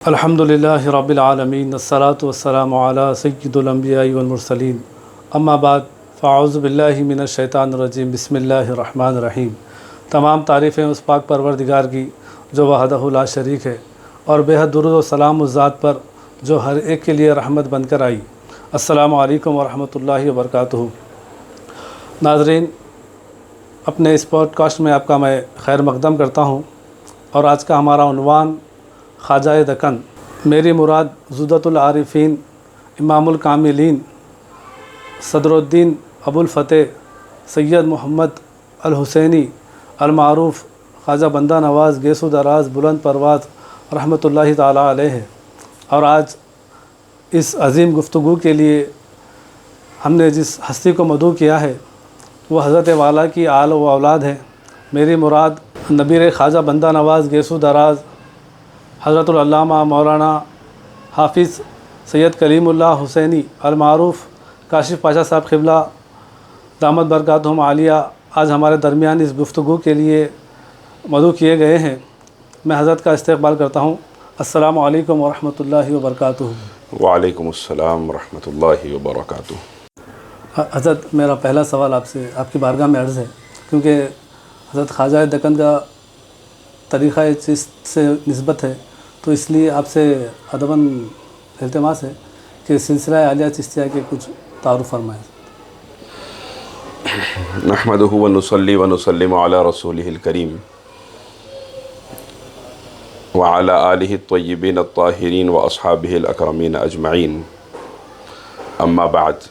الحمدللہ رب العالمین والصلاة والسلام علی سید الانبیاء والمرسلین اما بعد فاعوذ باللہ من الشیطان الرجیم بسم اللہ الرحمن الرحیم۔ تمام تعریفیں اس پاک پروردگار کی جو وحدہ لا شریک ہے، اور بے حد درود و سلام اس ذات پر جو ہر ایک کے لیے رحمت بن کر آئی۔ السلام علیکم ورحمۃ اللہ وبرکاتہ۔ ناظرین، اپنے اس پوڈ کاسٹ میں آپ کا میں خیر مقدم کرتا ہوں، اور آج کا ہمارا عنوان خواجہ دکن میری مراد زودۃ العارفین امام الکاملین صدر الدین ابو الفتح سید محمد الحسینی المعروف خواجہ بندہ نواز گیسو دراز بلند پرواز رحمۃ اللہ تعالیٰ علیہ ہے۔ اور آج اس عظیم گفتگو کے لیے ہم نے جس ہستی کو مدعو کیا ہے وہ حضرت والا کی آل و اولاد ہے۔ میری مراد نبیر خواجہ بندہ نواز گیسو دراز حضرت العلامہ مولانا حافظ سید کلیم اللہ حسینی المعروف کاشف پاشا صاحب قبلہ دامت برکاتہم عالیہ آج ہمارے درمیان اس گفتگو کے لیے مدعو کیے گئے ہیں۔ میں حضرت کا استقبال کرتا ہوں۔ السلام علیکم ورحمۃ اللہ وبرکاتہ۔ وعلیکم السلام ورحمۃ اللہ وبرکاتہ۔ حضرت، میرا پہلا سوال آپ سے آپ کی بارگاہ میں عرض ہے، کیونکہ حضرت خواجہ دکن کا طریقہ چست سے نسبت ہے، تو اس لیے آپ سے ادباً التماس ہے کہ سلسلہ عالیہ چشتیہ کے کچھ تعارف فرمائیں۔ نحمدہ ونصلی ونسلم علی رسولہ الکریم وعلی آلہ الطیبین الطاہرین واصحابہ الاکرمین اجمعین، اما بعد۔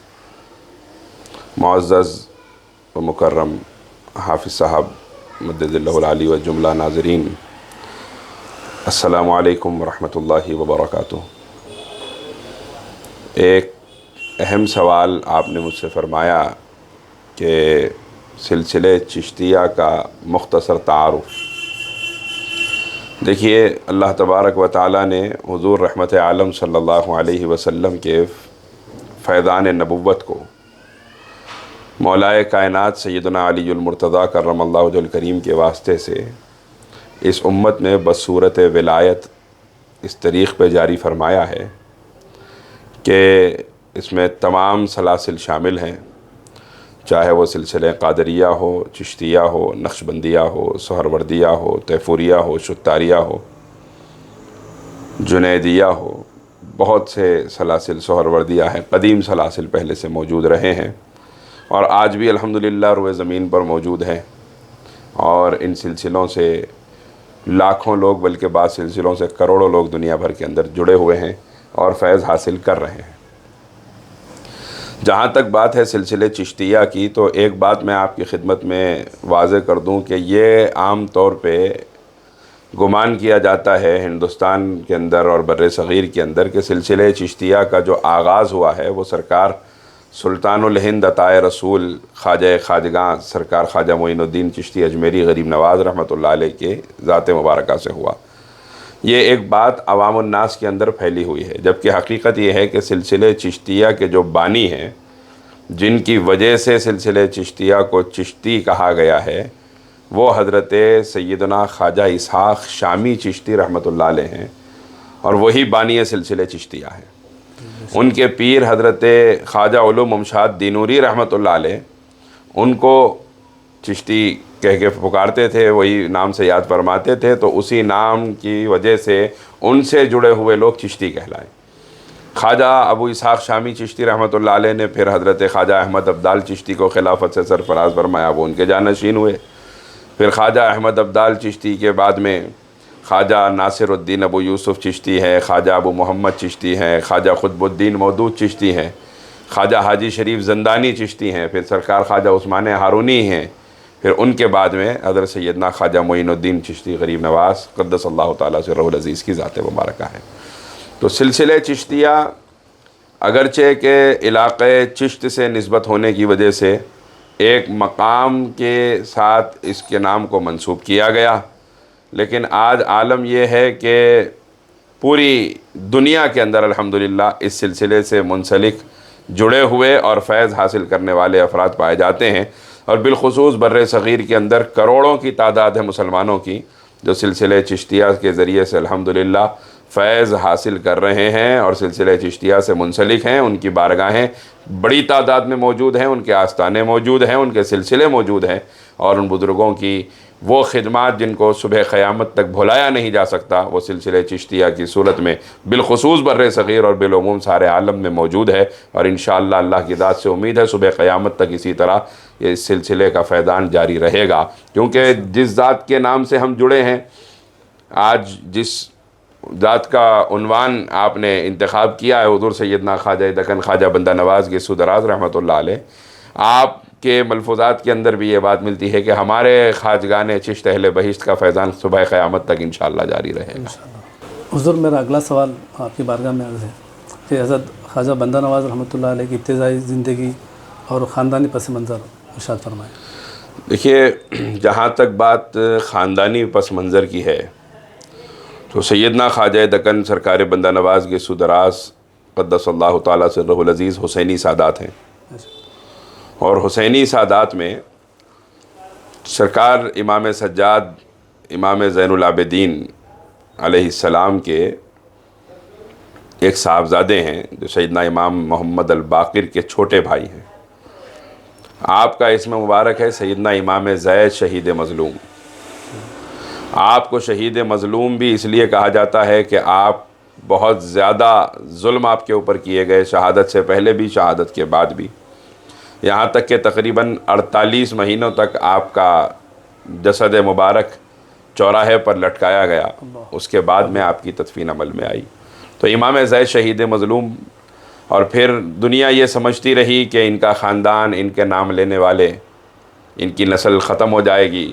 معزز و مکرم حافظ صاحب مدد اللہ العلی و جملہ ناظرین، السلام علیکم ورحمۃ اللہ وبرکاتہ۔ ایک اہم سوال آپ نے مجھ سے فرمایا کہ سلسلے چشتیہ کا مختصر تعارف۔ دیکھیے، اللہ تبارک و تعالیٰ نے حضور رحمت عالم صلی اللہ علیہ وسلم کے فیضان نبوت کو مولائے کائنات سیدنا علی المرتضیٰ کرم اللہ وجہ الکریم کے واسطے سے اس امت میں بصورت ولایت اس طریق پہ جاری فرمایا ہے کہ اس میں تمام سلاسل شامل ہیں، چاہے وہ سلسلے قادریہ ہو، چشتیہ ہو، نقشبندیہ ہو، سہروردیہ ہو، تیفوریہ ہو، شتاریہ ہو، جنیدیہ ہو، بہت سے سلاسل سہروردیہ ہیں، قدیم سلاسل پہلے سے موجود رہے ہیں اور آج بھی الحمدللہ روئے زمین پر موجود ہیں، اور ان سلسلوں سے لاکھوں لوگ بلکہ بعض سلسلوں سے کروڑوں لوگ دنیا بھر کے اندر جڑے ہوئے ہیں اور فیض حاصل کر رہے ہیں۔ جہاں تک بات ہے سلسلے چشتیہ کی، تو ایک بات میں آپ کی خدمت میں واضح کر دوں کہ یہ عام طور پہ گمان کیا جاتا ہے ہندوستان کے اندر اور بر صغیر کے اندر کہ سلسلے چشتیہ کا جو آغاز ہوا ہے وہ سرکار سلطان الہند عطائے رسول خواجہ خواجگاں سرکار خواجہ معین الدین چشتی اجمیری غریب نواز رحمۃ اللہ علیہ کے ذات مبارکہ سے ہوا۔ یہ ایک بات عوام الناس کے اندر پھیلی ہوئی ہے، جبکہ حقیقت یہ ہے کہ سلسلے چشتیہ کے جو بانی ہیں، جن کی وجہ سے سلسلے چشتیہ کو چشتی کہا گیا ہے، وہ حضرت سیدنا خواجہ اسحاق شامی چشتی رحمۃ اللہ علیہ ہیں، اور وہی بانی سلسلے چشتیہ ہیں۔ ان کے پیر حضرت خواجہ علوم ممشاد دینوری رحمۃ اللہ علیہ ان کو چشتی کہہ کے پکارتے تھے، وہی نام سے یاد فرماتے تھے، تو اسی نام کی وجہ سے ان سے جڑے ہوئے لوگ چشتی کہلائے۔ خواجہ ابو اسحاق شامی چشتی رحمۃ اللہ علیہ نے پھر حضرت خواجہ احمد ابدال چشتی کو خلافت سے سرفراز فرمایا، وہ ان کے جانشین ہوئے۔ پھر خواجہ احمد ابدال چشتی کے بعد میں خواجہ ناصر الدین ابو یوسف چشتی ہے، خواجہ ابو محمد چشتی ہیں، خواجہ قطب الدین مودود چشتی ہیں، خواجہ حاجی شریف زندانی چشتی ہیں، پھر سرکار خواجہ عثمان ہارونی ہیں، پھر ان کے بعد میں حضرت سیدنا خواجہ معین الدین چشتی غریب نواز قدس اللہ تعالیٰ سے روح العزیز کی ذات مبارکہ ہے۔ تو سلسلے چشتیہ اگرچہ کہ علاقے چشت سے نسبت ہونے کی وجہ سے ایک مقام کے ساتھ اس کے نام کو منسوب کیا گیا، لیکن آج عالم یہ ہے کہ پوری دنیا کے اندر الحمدللہ اس سلسلے سے منسلک جڑے ہوئے اور فیض حاصل کرنے والے افراد پائے جاتے ہیں، اور بالخصوص بر صغیر کے اندر کروڑوں کی تعداد ہے مسلمانوں کی جو سلسلے چشتیہ کے ذریعے سے الحمدللہ فیض حاصل کر رہے ہیں اور سلسلہ چشتیہ سے منسلک ہیں، ان کی بارگاہیں بڑی تعداد میں موجود ہیں، ان کے آستانے موجود ہیں، ان کے سلسلے موجود ہیں، اور ان بزرگوں کی وہ خدمات جن کو صبح قیامت تک بھلایا نہیں جا سکتا، وہ سلسلہ چشتیہ کی صورت میں بالخصوص بر صغیر اور بالعموم سارے عالم میں موجود ہے، اور انشاءاللہ اللہ کی ذات سے امید ہے صبح قیامت تک اسی طرح یہ اس سلسلے کا فیضان جاری رہے گا، کیونکہ جس ذات کے نام سے ہم جڑے ہیں، آج جس ذات کا عنوان آپ نے انتخاب کیا ہے، حضور سیدنا خواجہ دکن خواجہ بندہ نواز گیسو دراز رحمۃ اللہ علیہ، آپ کے ملفوظات کے اندر بھی یہ بات ملتی ہے کہ ہمارے خواجگان چشت اہل بہشت کا فیضان صبح قیامت تک انشاءاللہ جاری رہے گا۔ حضور میرا اگلا سوال آپ کی بارگاہ میں عرض ہے کہ حضرت خواجہ بندہ نواز رحمۃ اللہ علیہ کی ابتدائی زندگی اور خاندانی پس منظر ارشاد فرمائیں۔ دیکھیے، جہاں تک بات خاندانی پس منظر کی ہے تو سیدنا خواجہ دکن سرکار بندہ نواز گیسو دراز قدس اللہ تعالیٰ سرہ العزیز حسینی سادات ہیں، اور حسینی سادات میں سرکار امام سجاد امام زین العابدین علیہ السلام کے ایک صاحبزادے ہیں جو سیدنا امام محمد الباقر کے چھوٹے بھائی ہیں۔ آپ کا اسم مبارک ہے سیدنا امام زید شہید مظلوم۔ آپ کو شہید مظلوم بھی اس لیے کہا جاتا ہے کہ آپ بہت زیادہ ظلم آپ کے اوپر کیے گئے، شہادت سے پہلے بھی، شہادت کے بعد بھی، یہاں تک کہ تقریباً 48 مہینوں تک آپ کا جسد مبارک چوراہے پر لٹکایا گیا، اس کے بعد میں آپ کی تدفین عمل میں آئی۔ تو امام زید شہید مظلوم، اور پھر دنیا یہ سمجھتی رہی کہ ان کا خاندان، ان کے نام لینے والے، ان کی نسل ختم ہو جائے گی،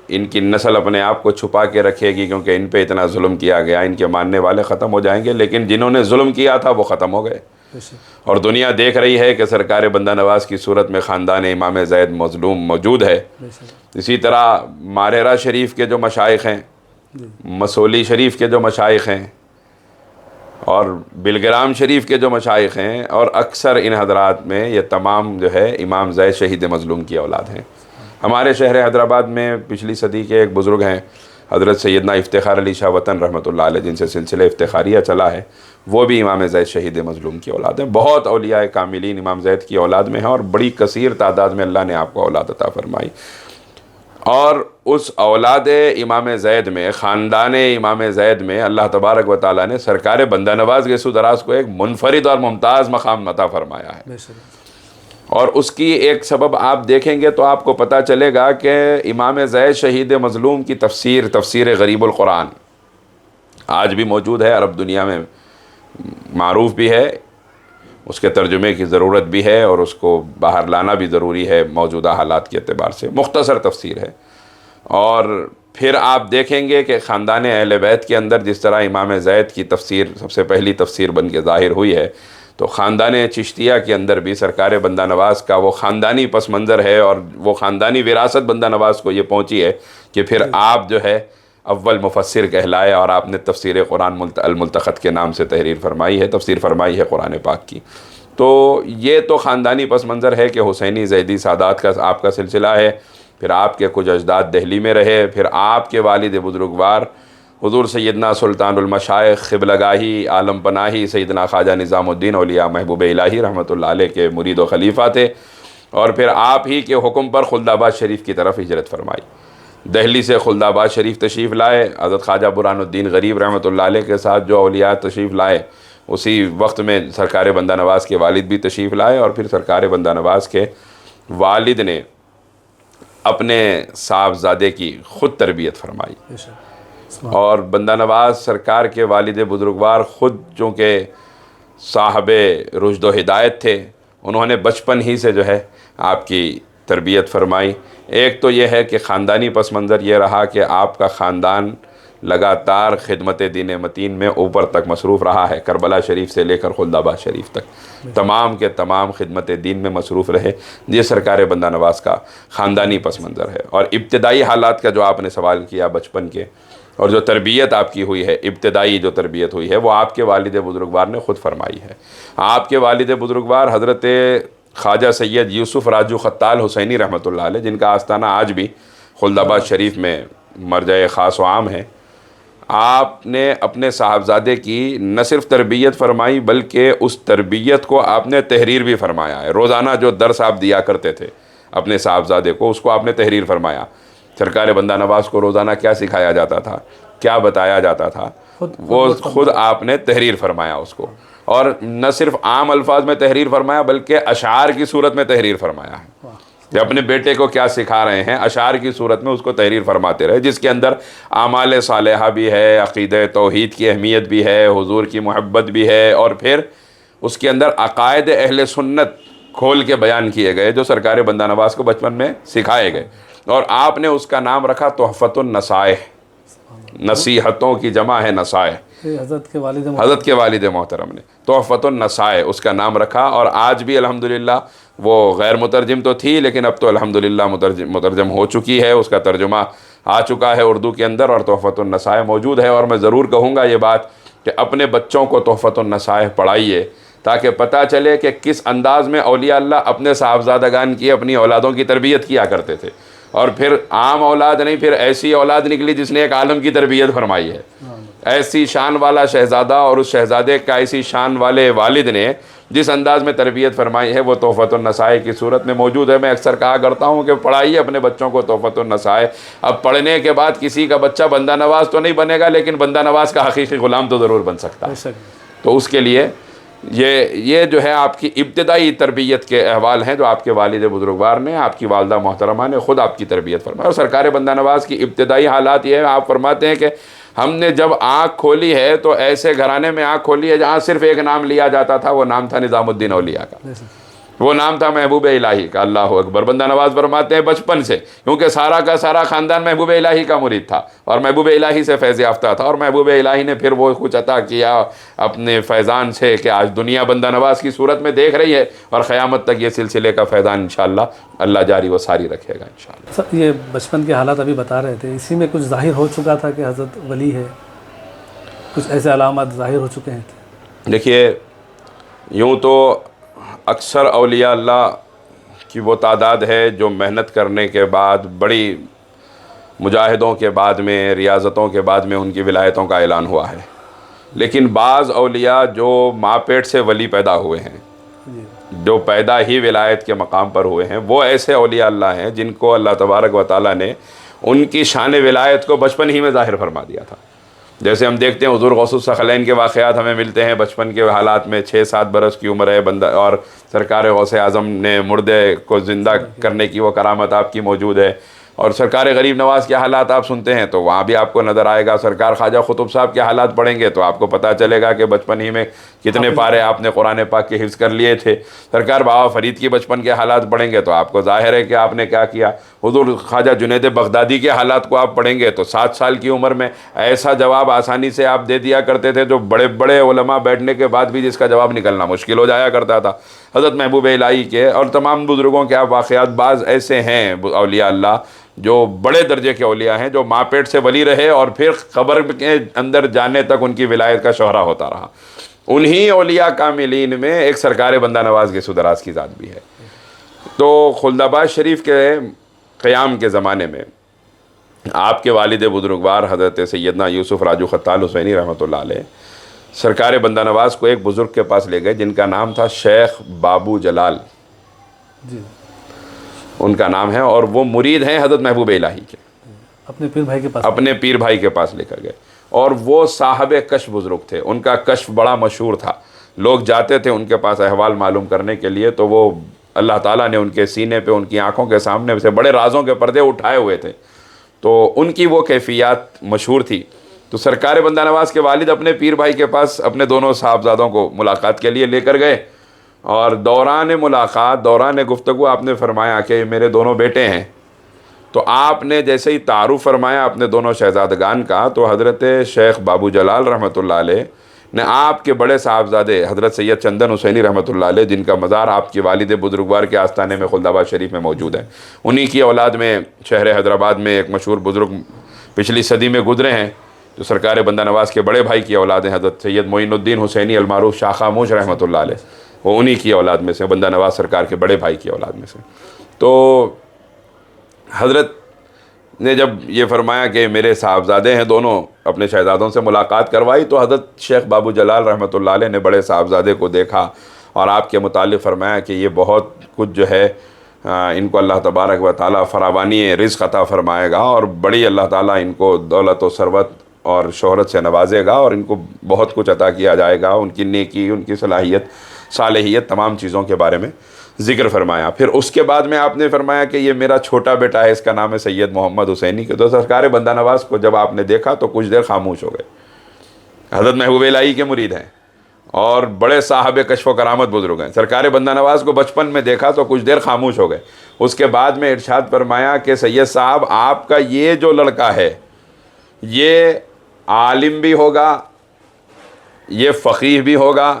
ان کی نسل اپنے آپ کو چھپا کے رکھے گی کیونکہ ان پہ اتنا ظلم کیا گیا، ان کے ماننے والے ختم ہو جائیں گے، لیکن جنہوں نے ظلم کیا تھا وہ ختم ہو گئے، اور دنیا دیکھ رہی ہے کہ سرکار بندہ نواز کی صورت میں خاندان امام زید مظلوم موجود ہے۔ اسی طرح ماریرہ شریف کے جو مشائخ ہیں، مسولی شریف کے جو مشائخ ہیں، اور بلگرام شریف کے جو مشائخ ہیں، اور اکثر ان حضرات میں یہ تمام جو ہے امام زید شہید مظلوم کی اولاد ہیں۔ ہمارے شہر حیدرآباد میں پچھلی صدی کے ایک بزرگ ہیں حضرت سیدنا افتخار علی شاہ وطن رحمۃ اللہ علیہ، جن سے سلسلہ افتخاریہ چلا ہے، وہ بھی امام زید شہید مظلوم کی اولاد ہیں۔ بہت اولیاء کاملین امام زید کی اولاد میں ہیں، اور بڑی کثیر تعداد میں اللہ نے آپ کو اولاد عطا فرمائی، اور اس اولاد امام زید میں، خاندان امام زید میں اللہ تبارک و تعالیٰ نے سرکار بندہ نواز گیسو دراز کو ایک منفرد اور ممتاز مقام عطا فرمایا ہے، اور اس کی ایک سبب آپ دیکھیں گے تو آپ کو پتہ چلے گا کہ امام زید شہید مظلوم کی تفسیر غریب القرآن آج بھی موجود ہے، عرب دنیا میں معروف بھی ہے، اس کے ترجمے کی ضرورت بھی ہے، اور اس کو باہر لانا بھی ضروری ہے موجودہ حالات کے اعتبار سے، مختصر تفسیر ہے۔ اور پھر آپ دیکھیں گے کہ خاندان اہل بیت کے اندر جس طرح امام زید کی تفسیر سب سے پہلی تفسیر بن کے ظاہر ہوئی ہے، تو خاندان چشتیہ کے اندر بھی سرکار بندہ نواز کا وہ خاندانی پس منظر ہے، اور وہ خاندانی وراثت بندہ نواز کو یہ پہنچی ہے کہ پھر آپ جو ہے اول مفسر کہلائے، اور آپ نے تفسیر قرآن الملتقط کے نام سے تحریر فرمائی ہے، تفسیر فرمائی ہے قرآن پاک کی۔ تو یہ تو خاندانی پس منظر ہے کہ حسینی زیدی سادات کا آپ کا سلسلہ ہے، پھر آپ کے کچھ اجداد دہلی میں رہے، پھر آپ کے والد بزرگوار حضور سیدنا سلطان المشائخ قبلہ گاہی عالم پناہی سیدنا خواجہ نظام الدین اولیاء محبوب الہی رحمۃ اللہ علیہ کے مرید و خلیفہ تھے، اور پھر آپ ہی کے حکم پر خلد آباد شریف کی طرف ہجرت فرمائی، دہلی سے خلد آباد شریف تشریف لائے، حضرت خواجہ برہان الدین غریب رحمۃ اللہ علیہ کے ساتھ جو اولیاء تشریف لائے، اسی وقت میں سرکار بندہ نواز کے والد بھی تشریف لائے، اور پھر سرکار بندہ نواز کے والد نے اپنے صاحبزادے کی خود تربیت فرمائی، اور بندہ نواز سرکار کے والد بزرگوار خود چونکہ صاحب رشد و ہدایت تھے، انہوں نے بچپن ہی سے جو ہے آپ کی تربیت فرمائی۔ ایک تو یہ ہے کہ خاندانی پس منظر یہ رہا کہ آپ کا خاندان لگاتار خدمت دین متین میں اوپر تک مصروف رہا ہے، کربلا شریف سے لے کر خلد آباد شریف تک تمام کے تمام خدمت دین میں مصروف رہے، یہ سرکار بندہ نواز کا خاندانی پس منظر ہے۔ اور ابتدائی حالات کا جو آپ نے سوال کیا بچپن کے، اور جو تربیت آپ کی ہوئی ہے، ابتدائی جو تربیت ہوئی ہے، وہ آپ کے والد بزرگوار نے خود فرمائی ہے۔ آپ کے والد بزرگوار حضرت خواجہ سید یوسف راجو خطال حسینی رحمۃ اللہ علیہ، جن کا آستانہ آج بھی خلد آباد شریف میں مرجع خاص و عام ہے، آپ نے اپنے صاحبزادے کی نہ صرف تربیت فرمائی بلکہ اس تربیت کو آپ نے تحریر بھی فرمایا ہے۔ روزانہ جو درس آپ دیا کرتے تھے اپنے صاحبزادے کو، اس کو آپ نے تحریر فرمایا۔ سرکار بندہ نواز کو روزانہ کیا سکھایا جاتا تھا، کیا بتایا جاتا تھا، وہ خود آپ نے تحریر فرمایا اس کو، اور نہ صرف عام الفاظ میں تحریر فرمایا بلکہ اشعار کی صورت میں تحریر فرمایا ہے کہ اپنے بیٹے کو کیا سکھا رہے ہیں، اشعار کی صورت میں اس کو تحریر فرماتے رہے، جس کے اندر اعمال صالحہ بھی ہے، عقیدہ توحید کی اہمیت بھی ہے، حضور کی محبت بھی ہے، اور پھر اس کے اندر عقائد اہل سنت کھول کے بیان کیے گئے جو سرکار بندہ نواز کو بچپن میں سکھائے گئے، اور آپ نے اس کا نام رکھا تحفۃ النصائح۔ نصیحتوں کی جمع ہے نصائح، حضرت کے والد محترم نے تحفۃ النصائح اس کا نام رکھا، اور آج بھی الحمدللہ وہ غیر مترجم تو تھی لیکن اب تو الحمدللہ مترجم ہو چکی ہے، اس کا ترجمہ آ چکا ہے اردو کے اندر، اور تحفۃ النصائح موجود ہے۔ اور میں ضرور کہوں گا یہ بات کہ اپنے بچوں کو تحفۃ النصائح پڑھائیے تاکہ پتہ چلے کہ کس انداز میں اولیاء اللہ اپنے صاحبزادگان کی، اپنی اولادوں کی تربیت کیا کرتے تھے، اور پھر عام اولاد نہیں، پھر ایسی اولاد نکلی جس نے ایک عالم کی تربیت فرمائی ہے، ایسی شان والا شہزادہ، اور اس شہزادے کا ایسی شان والے والد نے جس انداز میں تربیت فرمائی ہے وہ تحفۃ النصائح کی صورت میں موجود ہے۔ میں اکثر کہا کرتا ہوں کہ پڑھائیے اپنے بچوں کو تحفۃ النصائح۔ اب پڑھنے کے بعد کسی کا بچہ بندہ نواز تو نہیں بنے گا لیکن بندہ نواز کا حقیقی غلام تو ضرور بن سکتا ہے۔ تو اس کے لیے یہ جو ہے آپ کی ابتدائی تربیت کے احوال ہیں جو آپ کے والد بزرگوار نے، آپ کی والدہ محترمہ نے خود آپ کی تربیت فرمائی۔ اور سرکار بندہ نواز کی ابتدائی حالات یہ ہے، آپ فرماتے ہیں کہ ہم نے جب آنکھ کھولی ہے تو ایسے گھرانے میں آنکھ کھولی ہے جہاں صرف ایک نام لیا جاتا تھا، وہ نام تھا نظام الدین اولیاء کا، وہ نام تھا محبوب الہی کا۔ اللہ اکبر۔ بندہ نواز فرماتے ہیں بچپن سے، کیونکہ سارا کا سارا خاندان محبوب الہی کا مرید تھا اور محبوب الہی سے فیض یافتہ تھا، اور محبوب الہی نے پھر وہ کچھ عطا کیا اپنے فیضان سے کہ آج دنیا بندہ نواز کی صورت میں دیکھ رہی ہے، اور قیامت تک یہ سلسلے کا فیضان انشاءاللہ اللہ جاری و ساری رکھے گا انشاءاللہ۔ سر یہ بچپن کے حالات ابھی بتا رہے تھے، اسی میں کچھ ظاہر ہو چکا تھا کہ حضرت ولی ہے، کچھ ایسے علامات ظاہر ہو چکے ہیں؟ دیکھیے، یوں تو اکثر اولیاء اللہ کی وہ تعداد ہے جو محنت کرنے کے بعد، بڑی مجاہدوں کے بعد میں، ریاضتوں کے بعد میں ان کی ولایتوں کا اعلان ہوا ہے، لیکن بعض اولیاء جو ماں پیٹ سے ولی پیدا ہوئے ہیں، جو پیدا ہی ولایت کے مقام پر ہوئے ہیں، وہ ایسے اولیاء اللہ ہیں جن کو اللہ تبارک و تعالیٰ نے ان کی شان ولایت کو بچپن ہی میں ظاہر فرما دیا تھا۔ جیسے ہم دیکھتے ہیں حضور غوث الثقلین کے واقعات ہمیں ملتے ہیں بچپن کے حالات میں، 6-7 برس کی عمر ہے بندہ، اور سرکار غوث اعظم نے مردے کو زندہ کرنے کی وہ کرامت آپ کی موجود ہے، اور سرکار غریب نواز کے حالات آپ سنتے ہیں تو وہاں بھی آپ کو نظر آئے گا۔ سرکار خواجہ قطب صاحب کے حالات پڑھیں گے تو آپ کو پتہ چلے گا کہ بچپن ہی میں کتنے پارے آپ نے قرآن پاک کے حفظ کر لیے تھے۔ سرکار بابا فرید کی بچپن کے حالات پڑھیں گے تو آپ کو ظاہر ہے کہ آپ نے کیا کیا۔ حضور خواجہ جنید بغدادی کے حالات کو آپ پڑھیں گے تو 7 سال کی عمر میں ایسا جواب آسانی سے آپ دے دیا کرتے تھے جو بڑے بڑے علماء بیٹھنے کے بعد بھی جس کا جواب نکلنا مشکل ہو جایا کرتا تھا۔ حضرت محبوب الہی کے اور تمام بزرگوں کے آپ واقعات، بعض ایسے ہیں اولیاء اللہ جو بڑے درجے کے اولیاء ہیں جو ماں پیٹ سے ولی رہے اور پھر قبر کے اندر جانے تک ان کی ولایت کا شہرہ ہوتا رہا۔ انہی اولیاء کاملین میں ایک سرکار بندہ نواز کے سدراز کی ذات بھی ہے۔ تو خلدآباد شریف کے قیام کے زمانے میں آپ کے والد بزرگوار حضرت سیدنا یوسف راجو خطال حسینی رحمۃ اللہ علیہ سرکار بندہ نواز کو ایک بزرگ کے پاس لے گئے جن کا نام تھا شیخ بابو جلال، ان کا نام ہے، اور وہ مرید ہیں حضرت محبوب الہی کے، اپنے پیر بھائی کے پاس، اپنے پیر بھائی کے پاس لے کر گئے، اور وہ صاحب کشف بزرگ تھے، ان کا کشف بڑا مشہور تھا، لوگ جاتے تھے ان کے پاس احوال معلوم کرنے کے لیے تو وہ اللہ تعالیٰ نے ان کے سینے پہ، ان کی آنکھوں کے سامنے سے بڑے رازوں کے پردے اٹھائے ہوئے تھے، تو ان کی وہ کیفیات مشہور تھی۔ تو سرکار بندہ نواز کے والد اپنے پیر بھائی کے پاس اپنے دونوں صاحبزادوں کو ملاقات کے لیے لے کر گئے، اور دوران ملاقات، دوران گفتگو آپ نے فرمایا کہ یہ میرے دونوں بیٹے ہیں۔ تو آپ نے جیسے ہی تعارف فرمایا اپنے دونوں شہزادگان کا، تو حضرت شیخ بابو جلال رحمۃ اللہ علیہ نے آپ کے بڑے صاحبزادے حضرت سید چندن حسینی رحمۃ اللہ علیہ، جن کا مزار آپ کے والد بزرگوار کے آستانے میں خلدآباد شریف میں موجود ہے، انہی کی اولاد میں شہر حیدرآباد میں ایک مشہور بزرگ پچھلی صدی میں گزرے ہیں جو سرکار بندہ نواز کے بڑے بھائی کی اولاد ہیں، حضرت سید معین الدین حسینی المعروف شاہ خاموش رحمۃ اللہ علیہ، وہ انہی کی اولاد میں سے، بندہ نواز سرکار کے بڑے بھائی کی اولاد میں سے۔ تو حضرت نے جب یہ فرمایا کہ میرے صاحبزادے ہیں دونوں، اپنے شہزادوں سے ملاقات کروائی تو حضرت شیخ بابو جلال رحمۃ اللہ علیہ نے بڑے صاحبزادے کو دیکھا اور آپ کے متعلق فرمایا کہ یہ بہت کچھ جو ہے ان کو اللہ تبارک و تعالیٰ فراوانی رزق عطا فرمائے گا اور بڑی اللہ تعالیٰ ان کو دولت و ثروت اور شہرت سے نوازے گا اور ان کو بہت کچھ عطا کیا جائے گا. ان کی نیکی، ان کی صلاحیت، صالحیت، تمام چیزوں کے بارے میں ذکر فرمایا. پھر اس کے بعد میں آپ نے فرمایا کہ یہ میرا چھوٹا بیٹا ہے، اس کا نام ہے سید محمد حسینی. کہ تو سرکار بندہ نواز کو جب آپ نے دیکھا تو کچھ دیر خاموش ہو گئے. حضرت محبوب الہی کے مرید ہیں اور بڑے صاحب کشف و کرامت بزرگ ہیں. سرکار بندہ نواز کو بچپن میں دیکھا تو کچھ دیر خاموش ہو گئے. اس کے بعد میں ارشاد فرمایا کہ سید صاحب آپ کا یہ جو لڑکا ہے یہ عالم بھی ہوگا، یہ فقیہ بھی ہوگا،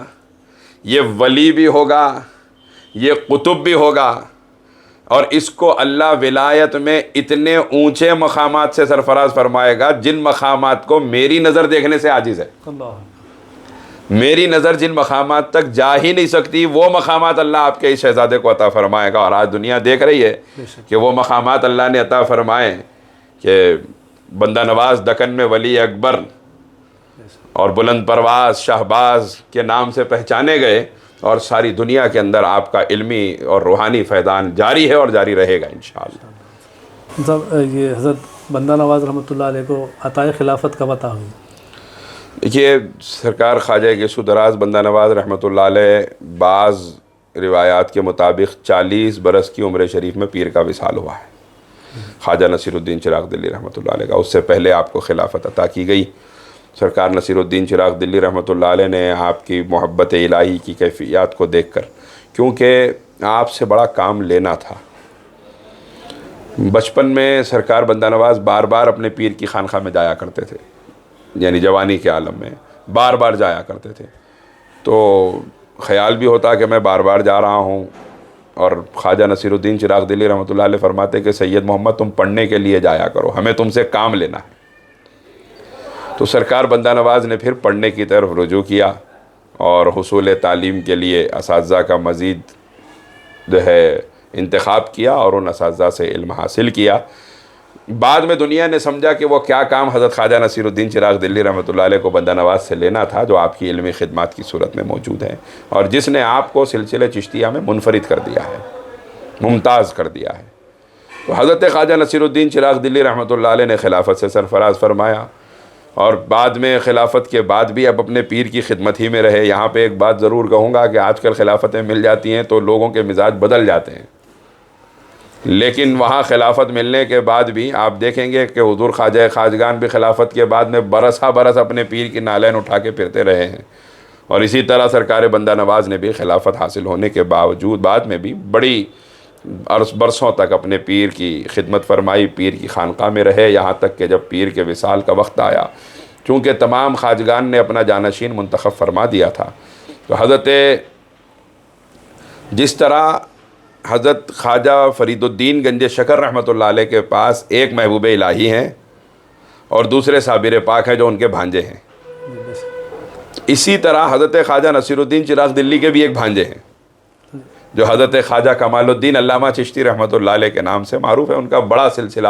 یہ ولی بھی ہوگا، یہ قطب بھی ہوگا، اور اس کو اللہ ولایت میں اتنے اونچے مقامات سے سرفراز فرمائے گا جن مقامات کو میری نظر دیکھنے سے عاجز ہے. میری نظر جن مقامات تک جا ہی نہیں سکتی وہ مقامات اللہ آپ کے اس شہزادے کو عطا فرمائے گا. اور آج دنیا دیکھ رہی ہے کہ وہ مقامات اللہ نے عطا فرمائے کہ بندہ نواز دکن میں ولی اکبر اور بلند پرواز شہباز کے نام سے پہچانے گئے، اور ساری دنیا کے اندر آپ کا علمی اور روحانی فیضان جاری ہے اور جاری رہے گا انشاءاللہ. جب یہ حضرت بندہ نواز رحمۃ اللہ علیہ کو عطائے خلافت کب عطا ہوئی؟ دیکھیے سرکار خواجہ گیسو دراز بندہ نواز رحمۃ اللہ علیہ بعض روایات کے مطابق 40 برس کی عمر شریف میں پیر کا وصال ہوا ہے. خواجہ نصیر الدین چراغ دلی رحمۃ اللہ علیہ کا اس سے پہلے آپ کو خلافت عطا کی گئی. سرکار نصیر الدین چراغ دلی رحمۃ اللہ علیہ نے آپ کی محبت الہی کی کیفیات کو دیکھ کر، کیونکہ آپ سے بڑا کام لینا تھا، بچپن میں سرکار بندہ نواز بار بار اپنے پیر کی خانقاہ میں جایا کرتے تھے، یعنی جوانی کے عالم میں بار بار جایا کرتے تھے. تو خیال بھی ہوتا کہ میں بار بار جا رہا ہوں، اور خواجہ نصیر الدین چراغ دلی رحمۃ اللہ علیہ فرماتے کہ سید محمد تم پڑھنے کے لیے جایا کرو، ہمیں تم سے کام لینا ہے. تو سرکار بندہ نواز نے پھر پڑھنے کی طرف رجوع کیا اور حصول تعلیم کے لیے اساتذہ کا مزید جو ہے انتخاب کیا اور ان اساتذہ سے علم حاصل کیا. بعد میں دنیا نے سمجھا کہ وہ کیا کام حضرت خواجہ نصیر الدین چراغ دلی رحمۃ اللہ علیہ کو بندہ نواز سے لینا تھا جو آپ کی علمی خدمات کی صورت میں موجود ہے، اور جس نے آپ کو سلسلہ چشتیہ میں منفرد کر دیا ہے، ممتاز کر دیا ہے. تو حضرت خواجہ نصیر الدین چراغ دلی رحمۃ اللہ علیہ نے خلافت سے سرفراز فرمایا، اور بعد میں خلافت کے بعد بھی اب اپنے پیر کی خدمت ہی میں رہے. یہاں پہ ایک بات ضرور کہوں گا کہ آج کل خلافتیں مل جاتی ہیں تو لوگوں کے مزاج بدل جاتے ہیں، لیکن وہاں خلافت ملنے کے بعد بھی آپ دیکھیں گے کہ حضور خواجہ خواجگان بھی خلافت کے بعد میں برس ہا برس اپنے پیر کی نالین اٹھا کے پھرتے رہے ہیں. اور اسی طرح سرکار بندہ نواز نے بھی خلافت حاصل ہونے کے باوجود بعد میں بھی بڑی برسوں تک اپنے پیر کی خدمت فرمائی، پیر کی خانقاہ میں رہے، یہاں تک کہ جب پیر کے وصال کا وقت آیا، چونکہ تمام خواجگان نے اپنا جانشین منتخب فرما دیا تھا، تو جس طرح حضرت خواجہ فرید الدین گنج شکر رحمۃ اللہ علیہ کے پاس ایک محبوب الہی ہیں اور دوسرے صابر پاک ہیں جو ان کے بھانجے ہیں، اسی طرح حضرت خواجہ نصیر الدین چراغ دلی کے بھی ایک بھانجے ہیں جو حضرت خواجہ کمال الدین علامہ چشتی رحمۃ اللہ علیہ کے نام سے معروف ہے. ان کا بڑا سلسلہ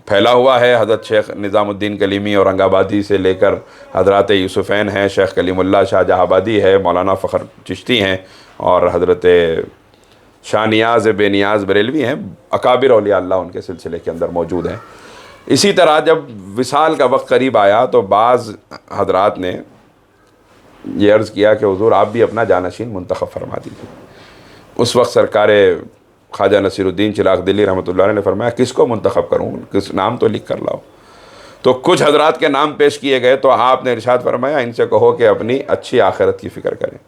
پھیلا ہوا ہے. حضرت شیخ نظام الدین کلیمی اورنگ آبادی سے لے کر حضرات یوسفین ہیں، شیخ کلیم اللہ شاہ جہاں آبادی ہے، مولانا فخر چشتی ہیں، اور حضرت شاہ نیاز بے نیاز بریلوی ہیں. اکابر اولیاء اللہ ان کے سلسلے کے اندر موجود ہیں. اسی طرح جب وصال کا وقت قریب آیا تو بعض حضرات نے یہ عرض کیا کہ حضور آپ بھی اپنا جانشین منتخب فرما دیجیے. اس وقت سرکار خواجہ نصیر الدین چراغ دلی رحمۃ اللہ علیہ نے فرمایا کس کو منتخب کروں، کس نام تو لکھ کر لاؤ. تو کچھ حضرات کے نام پیش کیے گئے تو آپ نے ارشاد فرمایا ان سے کہو کہ اپنی اچھی آخرت کی فکر کریں.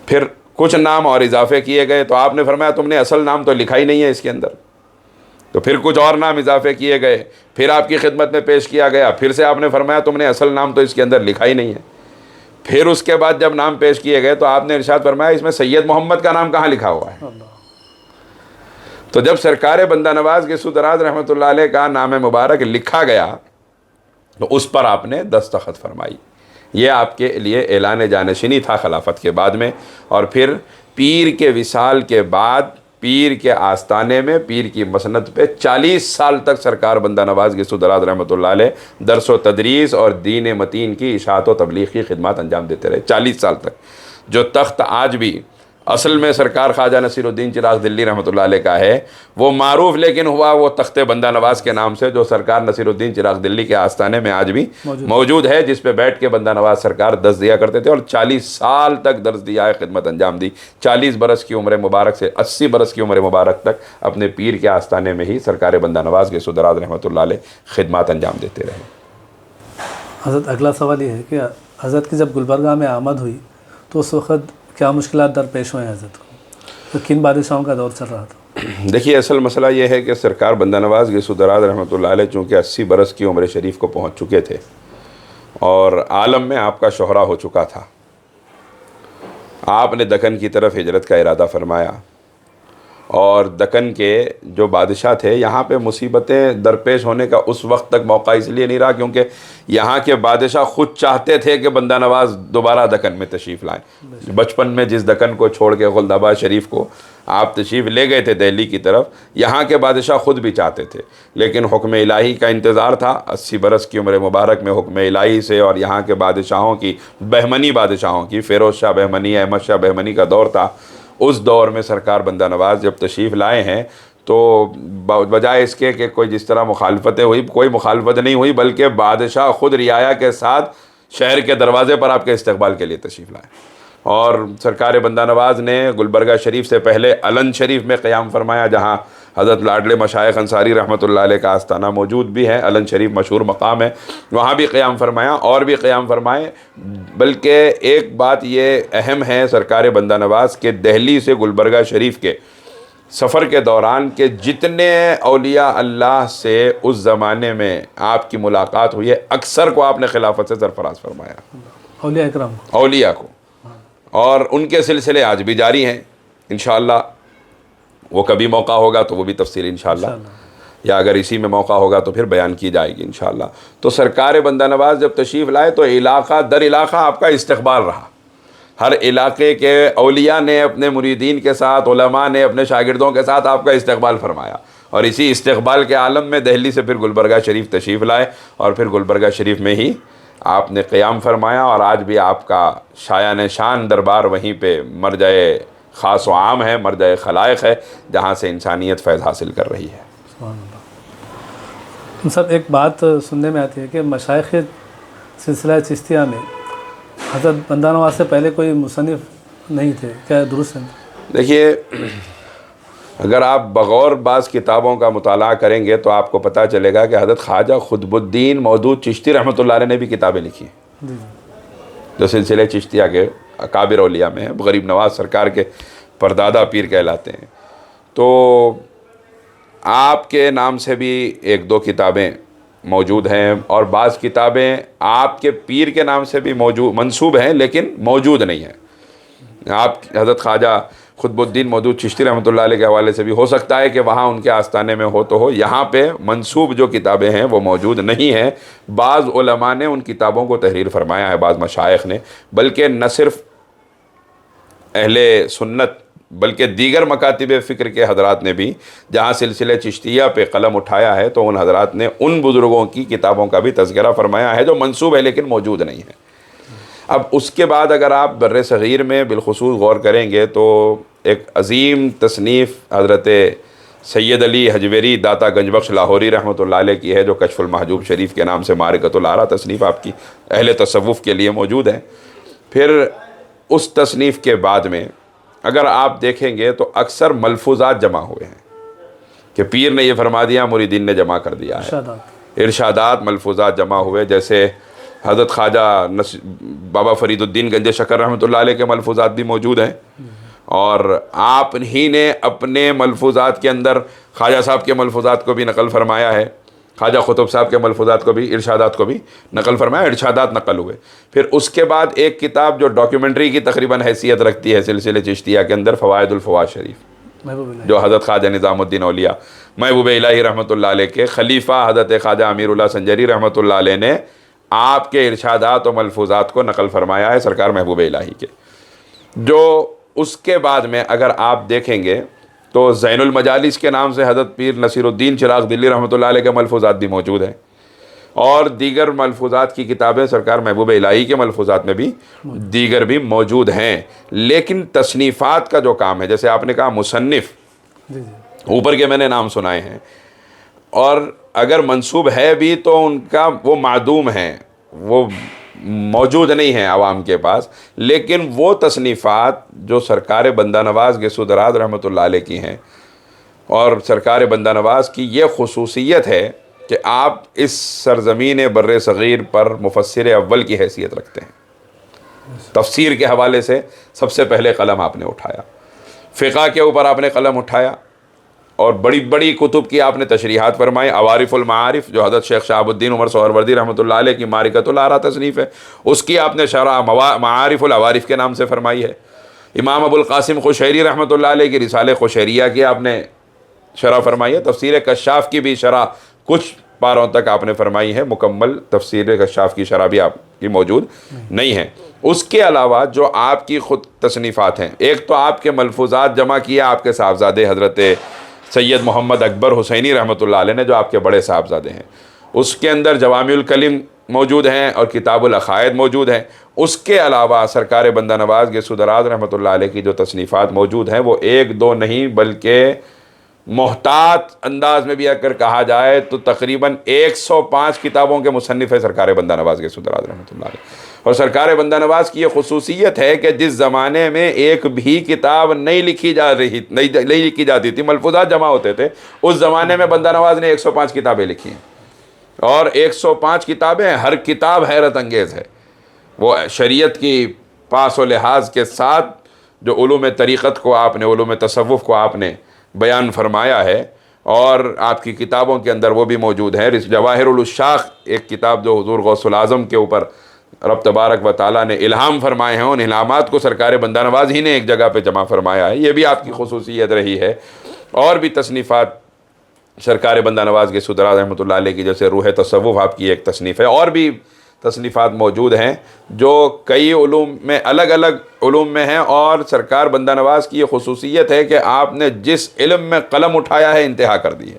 پھر کچھ نام اور اضافے کیے گئے تو آپ نے فرمایا تم نے اصل نام تو لکھا ہی نہیں ہے اس کے اندر. تو پھر کچھ اور نام اضافے کیے گئے، پھر آپ کی خدمت میں پیش کیا گیا، پھر سے آپ نے فرمایا تم نے اصل نام تو اس کے اندر لکھا ہی نہیں ہے. پھر اس کے بعد جب نام پیش کیے گئے تو آپ نے ارشاد فرمایا اس میں سید محمد کا نام کہاں لکھا ہوا ہے. تو جب سرکار بندہ نواز گیسو دراز رحمۃ اللہ علیہ کا نام مبارک لکھا گیا تو اس پر آپ نے دستخط فرمائی. یہ آپ کے لیے اعلان جانشینی تھا خلافت کے بعد میں. اور پھر پیر کے وصال کے بعد پیر کے آستانے میں پیر کی مسند پہ 40 سال تک سرکار بندہ نواز گیسودراد رحمۃ اللہ علیہ درس و تدریس اور دین متین کی اشاعت و تبلیغ کی خدمات انجام دیتے رہے 40 سال تک. جو تخت آج بھی اصل میں سرکار خواجہ نصیر الدین چراغ دلی رحمۃ اللہ علیہ کا ہے، وہ معروف لیکن ہوا وہ تخت بندہ نواز کے نام سے، جو سرکار نصیر الدین چراغ دلی کے آستانے میں آج بھی موجود ہے، جس پہ بیٹھ کے بندہ نواز سرکار درس دیا کرتے تھے اور 40 سال تک درس دیا ہے، خدمت انجام دی. 40 برس کی عمر مبارک سے 80 برس کی عمر مبارک تک اپنے پیر کے آستانے میں ہی سرکار بندہ نواز گیسودراد رحمۃ اللہ علیہ خدمات انجام دیتے رہے. حضرت اگلا سوال یہ ہے کہ حضرت کی جب گلبرگہ میں آمد ہوئی تو اس وقت کیا مشکلات درپیش ہوئے حضرت کو؟ تو کن بادشاہوں کا دور چل رہا تھا؟ دیکھیے اصل مسئلہ یہ ہے کہ سرکار بندہ نواز گیسودراد رحمۃ اللہ علیہ چونکہ 80 برس کی عمر شریف کو پہنچ چکے تھے اور عالم میں آپ کا شہرہ ہو چکا تھا، آپ نے دکن کی طرف ہجرت کا ارادہ فرمایا اور دکن کے جو بادشاہ تھے، یہاں پہ مصیبتیں درپیش ہونے کا اس وقت تک موقع اس لیے نہیں رہا کیونکہ یہاں کے بادشاہ خود چاہتے تھے کہ بندہ نواز دوبارہ دکن میں تشریف لائیں. بچپن میں جس دکن کو چھوڑ کے خلد آباد شریف کو آپ تشریف لے گئے تھے دہلی کی طرف، یہاں کے بادشاہ خود بھی چاہتے تھے، لیکن حکم الہی کا انتظار تھا. 80 برس کی عمر مبارک میں حکم الہی سے اور یہاں کے بادشاہوں کی، بہمنی بادشاہوں کی، فیروز شاہ بہمنی، احمد شاہ بہمنی کا دور تھا. اس دور میں سرکار بندہ نواز جب تشریف لائے ہیں تو بجائے اس کے کہ کوئی جس طرح مخالفتیں ہوئی، کوئی مخالفت نہیں ہوئی، بلکہ بادشاہ خود رعایا کے ساتھ شہر کے دروازے پر آپ کے استقبال کے لیے تشریف لائے. اور سرکار بندہ نواز نے گلبرگہ شریف سے پہلے علن شریف میں قیام فرمایا، جہاں حضرت لاڈلے مشائخ انصاری رحمۃ اللہ علیہ کا آستانہ موجود بھی ہے. علن شریف مشہور مقام ہے، وہاں بھی قیام فرمایا اور بھی قیام فرمائے. بلکہ ایک بات یہ اہم ہے سرکار بندہ نواز کے دہلی سے گلبرگہ شریف کے سفر کے دوران کہ جتنے اولیاء اللہ سے اس زمانے میں آپ کی ملاقات ہوئی ہے، اکثر کو آپ نے خلافت سے سرفراز فرمایا، اولیاء اکرام اولیاء کو، اور ان کے سلسلے آج بھی جاری ہیں. انشاءاللہ وہ کبھی موقع ہوگا تو وہ بھی تفصیل انشاءاللہ، یا اگر اسی میں موقع ہوگا تو پھر بیان کی جائے گی انشاءاللہ. تو سرکار بندہ نواز جب تشریف لائے تو علاقہ در علاقہ آپ کا استقبال رہا. ہر علاقے کے اولیاء نے اپنے مریدین کے ساتھ، علماء نے اپنے شاگردوں کے ساتھ آپ کا استقبال فرمایا، اور اسی استقبال کے عالم میں دہلی سے پھر گلبرگہ شریف تشریف لائے اور پھر گلبرگہ شریف میں ہی آپ نے قیام فرمایا. اور آج بھی آپ کا شایان شان دربار وہیں پہ مرجع خاص و عام ہے، مرجع خلائق ہے، جہاں سے انسانیت فیض حاصل کر رہی ہے. سبحان اللہ. سب ایک بات سننے میں آتی ہے کہ مشائخ سلسلہ چشتیہ میں حضرت بندہ نواز سے پہلے کوئی مصنف نہیں تھے، کیا درست ہے؟ دیکھیے اگر آپ بغور بعض کتابوں کا مطالعہ کریں گے تو آپ کو پتہ چلے گا کہ حضرت خواجہ قطب الدین مودود چشتی رحمۃ اللہ علیہ نے بھی کتابیں لکھی ہیں جو سلسلے چشتیہ کے اکابر اولیاء میں ہیں. غریب نواز سرکار کے پردادا پیر کہلاتے ہیں. تو آپ کے نام سے بھی 1-2 کتابیں موجود ہیں اور بعض کتابیں آپ کے پیر کے نام سے بھی منسوب ہیں لیکن موجود نہیں ہیں. آپ حضرت خواجہ قطب الدین مودود چشتی رحمۃ اللہ علیہ کے حوالے سے بھی ہو سکتا ہے کہ وہاں ان کے آستانے میں ہو تو ہو، یہاں پہ منسوب جو کتابیں ہیں وہ موجود نہیں ہیں. بعض علماء نے ان کتابوں کو تحریر فرمایا ہے، بعض مشائخ نے، بلکہ نہ صرف اہل سنت بلکہ دیگر مکاتب فکر کے حضرات نے بھی جہاں سلسلے چشتیہ پہ قلم اٹھایا ہے تو ان حضرات نے ان بزرگوں کی کتابوں کا بھی تذکرہ فرمایا ہے جو منسوب ہے لیکن موجود نہیں ہے. اب اس کے بعد اگر آپ بر صغیر میں بالخصوص غور کریں گے تو ایک عظیم تصنیف حضرت سید علی حجویری داتا گنج بخش لاہوری رحمۃ اللہ علیہ کی ہے جو کشف المحجوب شریف کے نام سے معرکۃ الآراء تصنیف آپ کی اہل تصوف کے لیے موجود ہے. پھر اس تصنیف کے بعد میں اگر آپ دیکھیں گے تو اکثر ملفوظات جمع ہوئے ہیں کہ پیر نے یہ فرما دیا، مریدین نے جمع کر دیا ہے. ارشادات ملفوظات جمع ہوئے، جیسے حضرت خواجہ بابا فرید الدین گنج شکر رحمۃ اللہ علیہ کے ملفوظات بھی موجود ہیں، اور آپ ہی نے اپنے ملفوظات کے اندر خواجہ صاحب کے ملفوظات کو بھی نقل فرمایا ہے، خواجہ قطب صاحب کے ملفوظات کو بھی، ارشادات کو بھی نقل فرمایا، ارشادات نقل ہوئے. پھر اس کے بعد ایک کتاب جو ڈاکیومنٹری کی تقریباً حیثیت رکھتی ہے سلسلے چشتیہ کے اندر، فوائد الفوائد شریف، جو حضرت خواجہ نظام الدین اولیاء محبوب الہی رحمۃ اللہ علیہ کے خلیفہ حضرت خواجہ امیر اللہ سنجری رحمۃ اللہ علیہ نے آپ کے ارشادات و ملفوظات کو نقل فرمایا ہے سرکار محبوب الہی کے. جو اس کے بعد میں اگر آپ دیکھیں گے تو زین المجالس کے نام سے حضرت پیر نصیر الدین چراغ دلی رحمۃ اللہ علیہ کے ملفوظات بھی موجود ہیں، اور دیگر ملفوظات کی کتابیں سرکار محبوب الہی کے ملفوظات میں بھی دیگر بھی موجود ہیں۔ لیکن تصنیفات کا جو کام ہے، جیسے آپ نے کہا مصنف، جی اوپر کے میں نے نام سنائے ہیں، اور اگر منسوب ہے بھی تو ان کا وہ معدوم ہیں، وہ موجود نہیں ہیں عوام کے پاس، لیکن وہ تصنیفات جو سرکار بندہ نواز گیسو دراز رحمۃ اللہ علیہ کی ہیں، اور سرکار بندہ نواز کی یہ خصوصیت ہے کہ آپ اس سرزمین بر صغیر پر مفسر اول کی حیثیت رکھتے ہیں۔ تفسیر کے حوالے سے سب سے پہلے قلم آپ نے اٹھایا، فقہ کے اوپر آپ نے قلم اٹھایا، اور بڑی بڑی کتب کی آپ نے تشریحات فرمائی۔ عوارف المعارف جو حضرت شیخ شہاب الدین عمر سہروردی رحمۃ اللہ علیہ کی معرکۃ الآراء تصنیف ہے، اس کی آپ نے شرح معارف العوارف کے نام سے فرمائی ہے۔ امام ابو القاسم قشیری رحمۃ اللہ علیہ کی رسالہ قشیریہ کی آپ نے شرح فرمائی ہے۔ تفسیر کشاف کی بھی شرح کچھ پاروں تک آپ نے فرمائی ہے، مکمل تفسیر کشاف کی شرح بھی آپ کی موجود نہیں ہے۔ اس کے علاوہ جو آپ کی خود تصنیفات ہیں، ایک تو آپ کے ملفوظات جمع کیا آپ کے صاحبزادے حضرت سید محمد اکبر حسینی رحمۃ اللہ علیہ نے، جو آپ کے بڑے صاحبزادے ہیں، اس کے اندر جوامع الکلم موجود ہیں اور کتاب العقائد موجود ہیں۔ اس کے علاوہ سرکار بندہ نواز گیسو دراز رحمۃ اللہ علیہ کی جو تصنیفات موجود ہیں وہ ایک دو نہیں بلکہ محتاط انداز میں بھی اگر کہا جائے تو تقریباً 105 کتابوں کے مصنف ہے سرکار بندہ نواز گیسو دراز رحمۃ اللہ علیہ۔ اور سرکار بندہ نواز کی یہ خصوصیت ہے کہ جس زمانے میں ایک بھی کتاب نہیں لکھی جاتی تھی، ملفوظات جمع ہوتے تھے، اس زمانے میں بندہ نواز نے 105 کتابیں لکھی ہیں، اور 105 کتابیں، ہر کتاب حیرت انگیز ہے۔ وہ شریعت کی پاس و لحاظ کے ساتھ جو علوم طریقت کو آپ نے، علوم تصوف کو آپ نے بیان فرمایا ہے، اور آپ کی کتابوں کے اندر وہ بھی موجود ہے۔ جواہر الاشاق ایک کتاب جو حضور غوث العظم کے اوپر رب تبارک و تعالیٰ نے الہام فرمائے ہیں، ان الہامات کو سرکار بندہ نواز ہی نے ایک جگہ پہ جمع فرمایا ہے، یہ بھی آپ کی خصوصیت رہی ہے۔ اور بھی تصنیفات سرکار بندہ نواز گیسو دراز رحمۃ اللہ علیہ کی، جیسے روح تصوف آپ کی ایک تصنیف ہے، اور بھی تصنیفات موجود ہیں جو کئی علوم میں، الگ الگ علوم میں ہیں۔ اور سرکار بندہ نواز کی یہ خصوصیت ہے کہ آپ نے جس علم میں قلم اٹھایا ہے انتہا کر دی ہے۔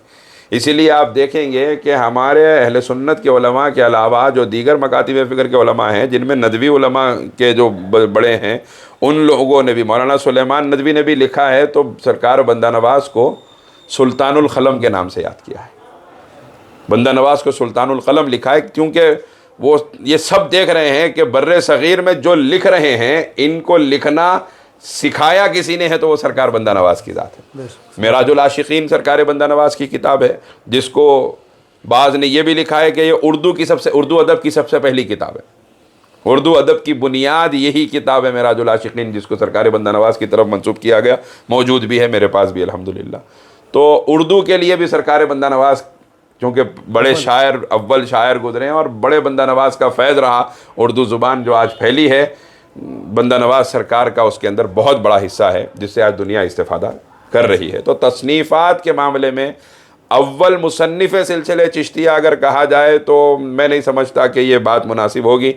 اسی لیے آپ دیکھیں گے کہ ہمارے اہل سنت کے علماء کے علاوہ جو دیگر مکاتب فکر کے علماء ہیں، جن میں ندوی علماء کے جو بڑے ہیں، ان لوگوں نے بھی، مولانا سلیمان ندوی نے بھی لکھا ہے تو سرکار بندہ نواز کو سلطان القلم کے نام سے یاد کیا ہے۔ بندہ نواز کو سلطان القلم لکھا ہے کیونکہ وہ یہ سب دیکھ رہے ہیں کہ بر صغیر میں جو لکھ رہے ہیں، ان کو لکھنا سکھایا کسی نے ہے تو وہ سرکار بندہ نواز کی ذات ہے۔ معراج العاشقین سرکار بندہ نواز کی کتاب ہے، جس کو بعض نے یہ بھی لکھا ہے کہ یہ اردو ادب کی سب سے پہلی کتاب ہے۔ اردو ادب کی بنیاد یہی کتاب ہے معراج العاشقین، جس کو سرکار بندہ نواز کی طرف منسوب کیا گیا، موجود بھی ہے میرے پاس بھی الحمدللہ۔ تو اردو کے لیے بھی سرکار بندہ نواز، کیونکہ بڑے شاعر، اول شاعر گزرے ہیں، اور بڑے بندہ نواز کا فیض رہا، اردو زبان جو آج پھیلی ہے، بندہ نواز سرکار کا اس کے اندر بہت بڑا حصہ ہے، جس سے آج دنیا استفادہ کر رہی ہے۔ تو تصنیفات کے معاملے میں اول مصنف سلسلے چشتیہ اگر کہا جائے تو میں نہیں سمجھتا کہ یہ بات مناسب ہوگی،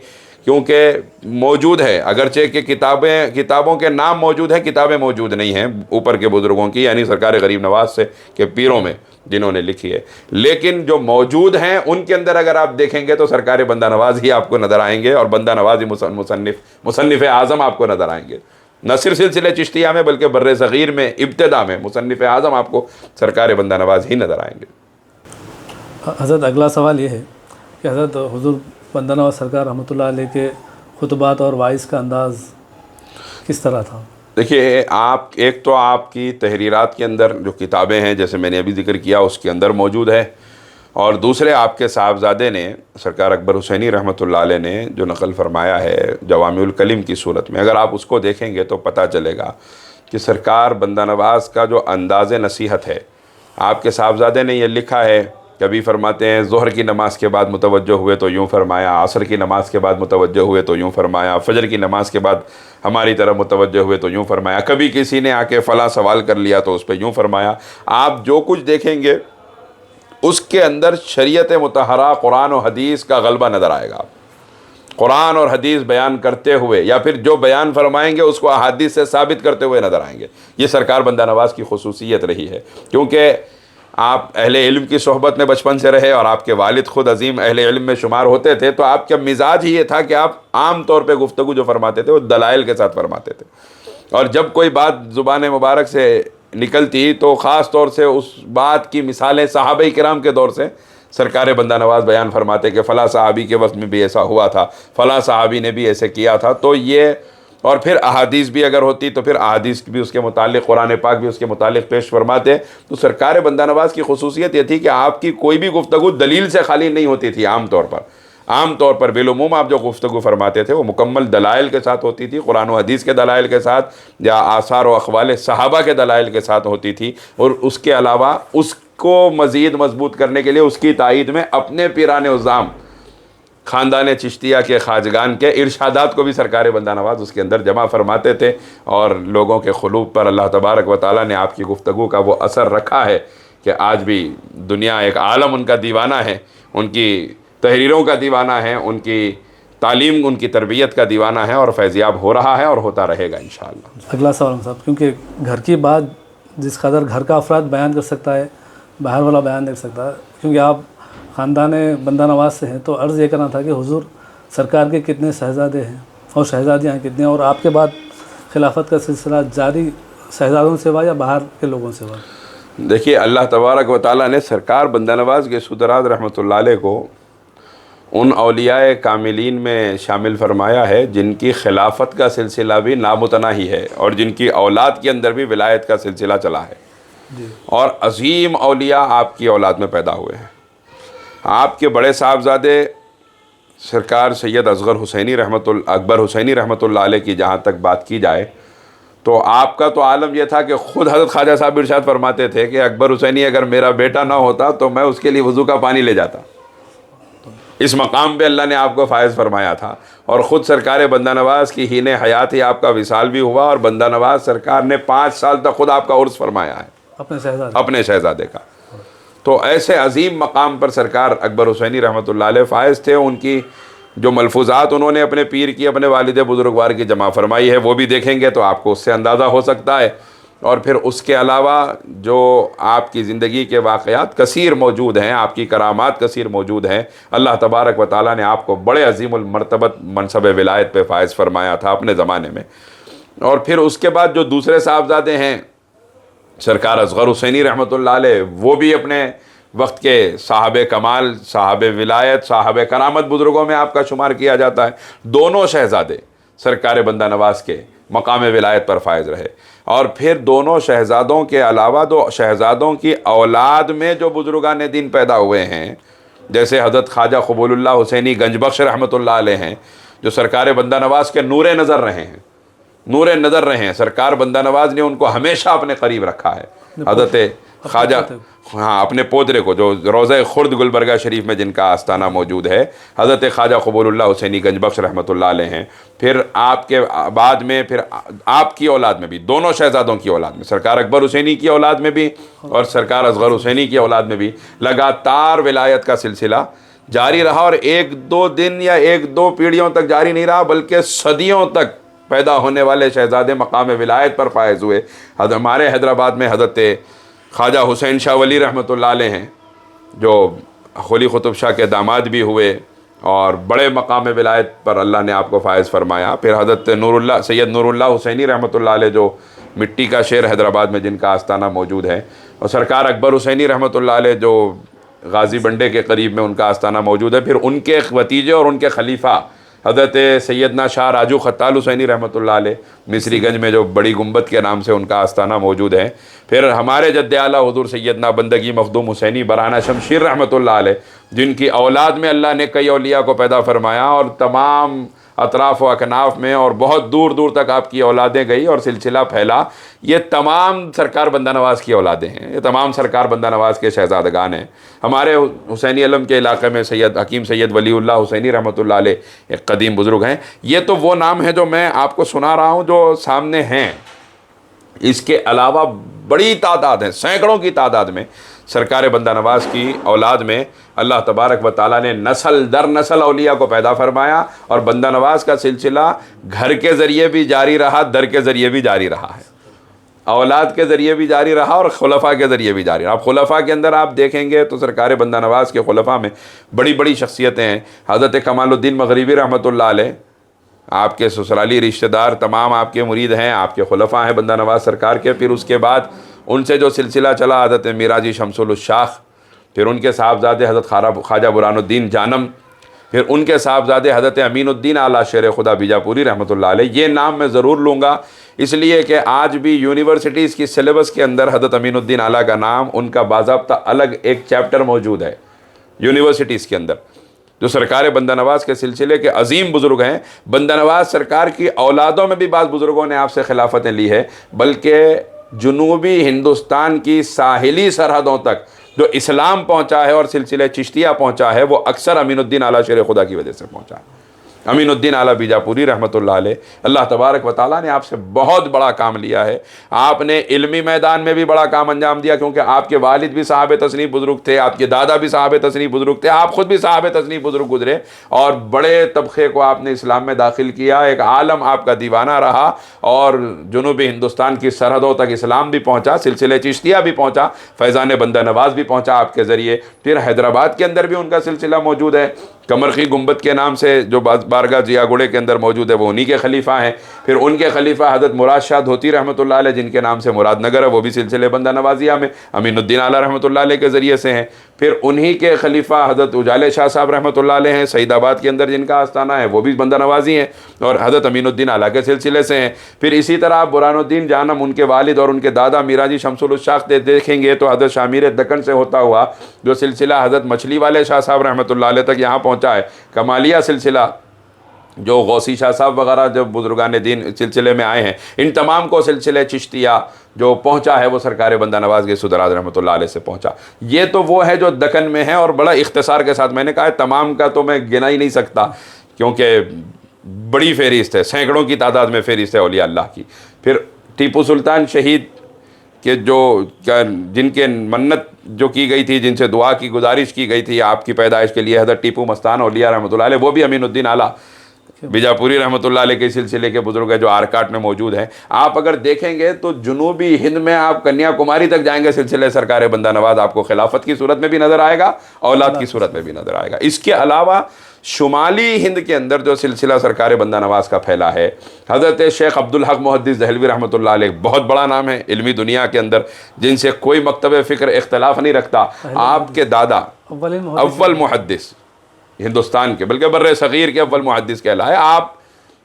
کیونکہ موجود ہے، اگرچہ کہ کتابوں کے نام موجود ہیں، کتابیں موجود نہیں ہیں اوپر کے بزرگوں کی، یعنی سرکار غریب نواز سے کے پیروں میں جنہوں نے لکھی ہے، لیکن جو موجود ہیں ان کے اندر اگر آپ دیکھیں گے تو سرکار بندہ نواز ہی آپ کو نظر آئیں گے، اور بندہ نواز ہی مصنف اعظم آپ کو نظر آئیں گے، نہ صرف سلسلے چشتیہ میں بلکہ بر صغیر میں ابتدا میں مصنف اعظم آپ کو سرکار بندہ نواز ہی نظر آئیں گے۔ حضرت اگلا سوال یہ ہے کہ حضرت حضور بندہ نواز سرکار رحمۃ اللہ علیہ کے خطبات اور وائس کا انداز کس طرح تھا؟ دیکھیے، ایک تو آپ کی تحریرات کے اندر جو کتابیں ہیں، جیسے میں نے ابھی ذکر کیا، اس کے اندر موجود ہے، اور دوسرے آپ کے صاحبزادے نے سرکار اکبر حسینی رحمۃ اللہ علیہ نے جو نقل فرمایا ہے جوامع الکلم کی صورت میں، اگر آپ اس کو دیکھیں گے تو پتہ چلے گا کہ سرکار بندہ نواز کا جو انداز نصیحت ہے، آپ کے صاحبزادے نے یہ لکھا ہے، کبھی فرماتے ہیں ظہر کی نماز کے بعد متوجہ ہوئے تو یوں فرمایا، عصر کی نماز کے بعد متوجہ ہوئے تو یوں فرمایا، فجر کی نماز کے بعد ہماری طرف متوجہ ہوئے تو یوں فرمایا، کبھی کسی نے آ کے فلاں سوال کر لیا تو اس پہ یوں فرمایا۔ آپ جو کچھ دیکھیں گے اس کے اندر شریعت مطہرہ، قرآن و حدیث کا غلبہ نظر آئے گا، قرآن اور حدیث بیان کرتے ہوئے یا پھر جو بیان فرمائیں گے اس کو احادیث سے ثابت کرتے ہوئے نظر آئیں گے. یہ سرکار بندہ نواز کی خصوصیت رہی ہے، کیونکہ آپ اہل علم کی صحبت میں بچپن سے رہے اور آپ کے والد خود عظیم اہل علم میں شمار ہوتے تھے، تو آپ کا مزاج ہی یہ تھا کہ آپ عام طور پہ گفتگو جو فرماتے تھے وہ دلائل کے ساتھ فرماتے تھے، اور جب کوئی بات زبان مبارک سے نکلتی تو خاص طور سے اس بات کی مثالیں صحابہ کرام کے دور سے سرکار بندہ نواز بیان فرماتے کہ فلاں صحابی کے وقت میں بھی ایسا ہوا تھا، فلاں صحابی نے بھی ایسے کیا تھا. تو یہ، اور پھر احادیث بھی اگر ہوتی تو پھر احادیث بھی اس کے متعلق، قرآن پاک بھی اس کے متعلق پیش فرماتے. تو سرکار بندہ نواز کی خصوصیت یہ تھی کہ آپ کی کوئی بھی گفتگو دلیل سے خالی نہیں ہوتی تھی. عام طور پر بالعموم آپ جو گفتگو فرماتے تھے وہ مکمل دلائل کے ساتھ ہوتی تھی، قرآن و حدیث کے دلائل کے ساتھ یا آثار و اقوال صحابہ کے دلائل کے ساتھ ہوتی تھی. اور اس کے علاوہ اس کو مزید مضبوط کرنے کے لیے اس کی تائید میں اپنے پیران عظام خاندان چشتیہ کے خواجگان کے ارشادات کو بھی سرکار بندہ نواز اس کے اندر جمع فرماتے تھے، اور لوگوں کے قلوب پر اللہ تبارک و تعالیٰ نے آپ کی گفتگو کا وہ اثر رکھا ہے کہ آج بھی دنیا ایک عالم ان کا دیوانہ ہے، ان کی تحریروں کا دیوانہ ہے، ان کی تعلیم، ان کی تربیت کا دیوانہ ہے، اور فیضیاب ہو رہا ہے اور ہوتا رہے گا انشاءاللہ. اگلا سوال صاحب، کیونکہ گھر کی بات جس قدر گھر کا افراد بیان کر سکتا ہے باہر والا بیان نہیں کر سکتا، کیونکہ آپ خاندان بندہ نواز سے ہیں، تو عرض یہ کرنا تھا کہ حضور سرکار کے کتنے شہزادے ہیں اور شہزادیاں کتنے ہیں، اور آپ کے بعد خلافت کا سلسلہ جاری شہزادوں سے ہوا یا باہر کے لوگوں سے ہوا؟ دیکھیے، اللہ تبارک و تعالیٰ نے سرکار بندہ نواز کے سدراز رحمۃ اللہ علیہ کو ان اولیاء کاملین میں شامل فرمایا ہے جن کی خلافت کا سلسلہ بھی نامتناہی ہے اور جن کی اولاد کے اندر بھی ولایت کا سلسلہ چلا ہے. اور عظیم اولیاء آپ کی اولاد میں پیدا ہوئے ہیں. آپ کے بڑے صاحبزادے سرکار سید اصغر حسینی اکبر حسینی رحمۃ اللہ علیہ کی جہاں تک بات کی جائے تو آپ کا تو عالم یہ تھا کہ خود حضرت خواجہ صاحب ارشاد فرماتے تھے کہ اکبر حسینی اگر میرا بیٹا نہ ہوتا تو میں اس کے لیے وضو کا پانی لے جاتا. اس مقام پہ اللہ نے آپ کو فائز فرمایا تھا، اور خود سرکار بندہ نواز کی ہین حیات ہی آپ کا وصال بھی ہوا، اور بندہ نواز سرکار نے 5 سال تک خود آپ کا عرس فرمایا ہے اپنے شہزادے کا. تو ایسے عظیم مقام پر سرکار اکبر حسینی رحمۃ اللہ علیہ فائز تھے. ان کی جو ملفوظات انہوں نے اپنے پیر کی، اپنے والد بزرگوار کی جمع فرمائی ہے، وہ بھی دیکھیں گے تو آپ کو اس سے اندازہ ہو سکتا ہے. اور پھر اس کے علاوہ جو آپ کی زندگی کے واقعات کثیر موجود ہیں، آپ کی کرامات کثیر موجود ہیں. اللہ تبارک و تعالیٰ نے آپ کو بڑے عظیم المرتبت منصب ولایت پہ فائز فرمایا تھا اپنے زمانے میں. اور پھر اس کے بعد جو دوسرے صاحبزادے ہیں سرکار اصغر حسینی رحمۃ اللہ علیہ، وہ بھی اپنے وقت کے صاحب کمال، صاحب ولایت، صاحب کرامت بزرگوں میں آپ کا شمار کیا جاتا ہے. دونوں شہزادے سرکار بندہ نواز کے مقام ولایت پر فائز رہے. اور پھر دونوں شہزادوں کے علاوہ دو شہزادوں کی اولاد میں جو بزرگان دین پیدا ہوئے ہیں، جیسے حضرت خواجہ قبول اللہ حسینی گنج بخش رحمۃ اللہ علیہ ہیں، جو سرکار بندہ نواز کے نور نظر رہے ہیں. سرکار بندہ نواز نے ان کو ہمیشہ اپنے قریب رکھا ہے. حضرت خواجہ اپنے پودرے کو، جو روضہ خرد گلبرگہ شریف میں جن کا آستانہ موجود ہے، حضرت خواجہ قبول اللہ حسینی گنج بخش رحمۃ اللہ علیہ ہیں. پھر آپ کے بعد میں پھر آپ کی اولاد میں بھی، دونوں شہزادوں کی اولاد میں، سرکار اکبر حسینی کی اولاد میں بھی اور سرکار اصغر حسینی کی اولاد میں بھی لگاتار ولایت کا سلسلہ جاری رہا. اور 1-2 دن یا 1-2 پیڑھیوں تک جاری نہیں رہا، بلکہ صدیوں تک پیدا ہونے والے شہزادے مقام ولایت پر فائز ہوئے. ہمارے حیدرآباد میں حضرت خواجہ حسین شاہ ولی رحمۃ اللہ علیہ ہیں، جو قلی قطب شاہ کے داماد بھی ہوئے اور بڑے مقام ولایت پر اللہ نے آپ کو فائز فرمایا. پھر حضرت سید نور اللہ حسینی رحمۃ اللہ علیہ، جو مٹی کا شہر حیدرآباد میں جن کا آستانہ موجود ہے، اور سرکار اکبر حسینی رحمۃ اللہ علیہ، جو غازی بنڈے کے قریب میں ان کا آستانہ موجود ہے. پھر ان کے بھتیجے اور ان کے خلیفہ حضرت سیدنا شاہ راجو خطال حسینی رحمۃ اللہ علیہ، مصری گنج میں جو بڑی گنبد کے نام سے ان کا آستانہ موجود ہے. پھر ہمارے جد اعلیٰ حضور سیدنا بندگی مخدوم حسینی برہنہ شمشیر رحمۃ اللہ علیہ، جن کی اولاد میں اللہ نے کئی اولیاء کو پیدا فرمایا، اور تمام اطراف و اکناف میں اور بہت دور دور تک آپ کی اولادیں گئی اور سلسلہ پھیلا. یہ تمام سرکار بندہ نواز کی اولادیں ہیں، یہ تمام سرکار بندہ نواز کے شہزادگان ہیں. ہمارے حسینی علم کے علاقے میں سید حکیم سید ولی اللہ حسینی رحمۃ اللہ علیہ ایک قدیم بزرگ ہیں. یہ تو وہ نام ہیں جو میں آپ کو سنا رہا ہوں جو سامنے ہیں. اس کے علاوہ بڑی تعداد ہے، سینکڑوں کی تعداد میں سرکار بندہ نواز کی اولاد میں اللہ تبارک و تعالیٰ نے نسل در نسل اولیاء کو پیدا فرمایا، اور بندہ نواز کا سلسلہ گھر کے ذریعے بھی جاری رہا، در کے ذریعے بھی جاری رہا ہے، اولاد کے ذریعے بھی جاری رہا اور خلفاء کے ذریعے بھی جاری رہا۔ اب خلفاء کے اندر آپ دیکھیں گے تو سرکار بندہ نواز کے خلفاء میں بڑی بڑی شخصیتیں ہیں۔ حضرت کمال الدین مغربی رحمۃ اللہ علیہ، آپ کے سسرالی رشتہ دار تمام آپ کے مرید ہیں، آپ کے خلفاء ہیں بندہ نواز سرکار کے۔ پھر اس کے بعد ان سے جو سلسلہ چلا حضرت میراجی شمس الشاخ، پھر ان کے صاحبزادے حضرت خواجہ برہان الدین جانم، پھر ان کے صاحبزادے حضرت امین الدین اعلیٰ شیر خدا بیجاپوری رحمۃ اللہ علیہ۔ یہ نام میں ضرور لوں گا اس لیے کہ آج بھی یونیورسٹیز کی سلیبس کے اندر حضرت امین الدین اعلیٰ کا نام، ان کا باضابطہ الگ ایک چیپٹر موجود ہے یونیورسٹیز کے اندر، جو سرکار بندہ نواز کے سلسلے کے عظیم بزرگ ہیں۔ بندہ نواز سرکار کی اولادوں میں بھی بعض بزرگوں نے آپ سے خلافتیں لی ہے، بلکہ جنوبی ہندوستان کی ساحلی سرحدوں تک جو اسلام پہنچا ہے اور سلسلہ چشتیہ پہنچا ہے، وہ اکثر امین الدین اعلیٰ شیر خدا کی وجہ سے پہنچا ہے۔ امین الدین اعلیٰ بیجاپوری رحمۃ اللہ علیہ، اللہ تبارک و تعالیٰ نے آپ سے بہت بڑا کام لیا ہے۔ آپ نے علمی میدان میں بھی بڑا کام انجام دیا، کیونکہ آپ کے والد بھی صحابہ تصنیف بزرگ تھے، آپ کے دادا بھی صحابہ تصنیف بزرگ تھے، آپ خود بھی صحابہ تصنیف بزرگ گزرے، اور بڑے طبقے کو آپ نے اسلام میں داخل کیا۔ ایک عالم آپ کا دیوانہ رہا، اور جنوبی ہندوستان کی سرحدوں تک اسلام بھی پہنچا، سلسلہ چشتیہ بھی پہنچا، فیضان بندہ نواز بھی پہنچا آپ کے ذریعے۔ پھر حیدرآباد کے اندر بھی ان کا سلسلہ موجود ہے، کمرخی گنبد کے نام سے جو بارگاہ ضیاء گڑے کے اندر موجود ہے، وہ انہی کے خلیفہ ہیں۔ پھر ان کے خلیفہ حضرت مراد شاہ دھوتی رحمۃ اللہ علیہ، جن کے نام سے مراد نگر ہے، وہ بھی سلسلے بندہ نوازیہ میں امین الدین اعلیٰ رحمۃ اللہ علیہ کے ذریعے سے ہیں۔ پھر انہی کے خلیفہ حضرت اجالے شاہ صاحب رحمۃ اللہ علیہ ہیں، سعید آباد کے اندر جن کا آستانہ ہے، وہ بھی بندہ نوازی ہیں اور حضرت امین الدین اعلیٰ کے سلسلے سے ہیں۔ پھر اسی طرح آپ برہان الدین جانم، ان کے والد اور ان کے دادا میراجی شمس الشاخ دیکھیں گے تو حضرت شامیر دکن سے ہوتا ہوا جو سلسلہ حضرت مچھلی والے شاہ صاحب رحمۃ اللہ علیہ تک یہاں پہنچا ہے، کمالیہ سلسلہ جو غوثی شاہ صاحب وغیرہ جو بزرگان دین سلسلے میں آئے ہیں، ان تمام کو سلسلہ چشتیہ جو پہنچا ہے وہ سرکار بندہ نواز کے سدراج رحمۃ اللہ علیہ سے پہنچا۔ یہ تو وہ ہے جو دکن میں ہے، اور بڑا اختصار کے ساتھ میں نے کہا ہے، تمام کا تو میں گنا ہی نہیں سکتا کیونکہ بڑی فہرست ہے، سینکڑوں کی تعداد میں فہرست ہے اولیاء اللہ کی۔ پھر ٹیپو سلطان شہید کہ جن کے منت جو کی گئی تھی، جن سے دعا کی گزارش کی گئی تھی آپ کی پیدائش کے لیے، حضرت ٹیپو مستان اولیاء رحمۃ اللہ علیہ، وہ بھی امین الدین اعلیٰ بیجاپوری رحمۃ اللہ علیہ کے سلسلے کے بزرگ ہیں جو آرکاٹ میں موجود ہیں۔ آپ اگر دیکھیں گے تو جنوبی ہند میں آپ کنیا کماری تک جائیں گے، سلسلے سرکار بندہ نواز آپ کو خلافت کی صورت میں بھی نظر آئے گا، اولاد کی صورت میں بھی نظر آئے گا۔ اس کے علاوہ شمالی ہند کے اندر جو سلسلہ سرکار بندہ نواز کا پھیلا ہے، حضرت شیخ عبدالحق محدث دہلوی رحمۃ اللہ علیہ بہت بڑا نام ہے علمی دنیا کے اندر، جن سے کوئی مکتب فکر اختلاف نہیں رکھتا۔ آپ کے دادا اول محدث ہندوستان کے، بلکہ بر صغیر کے اول محدث کہلائے۔ آپ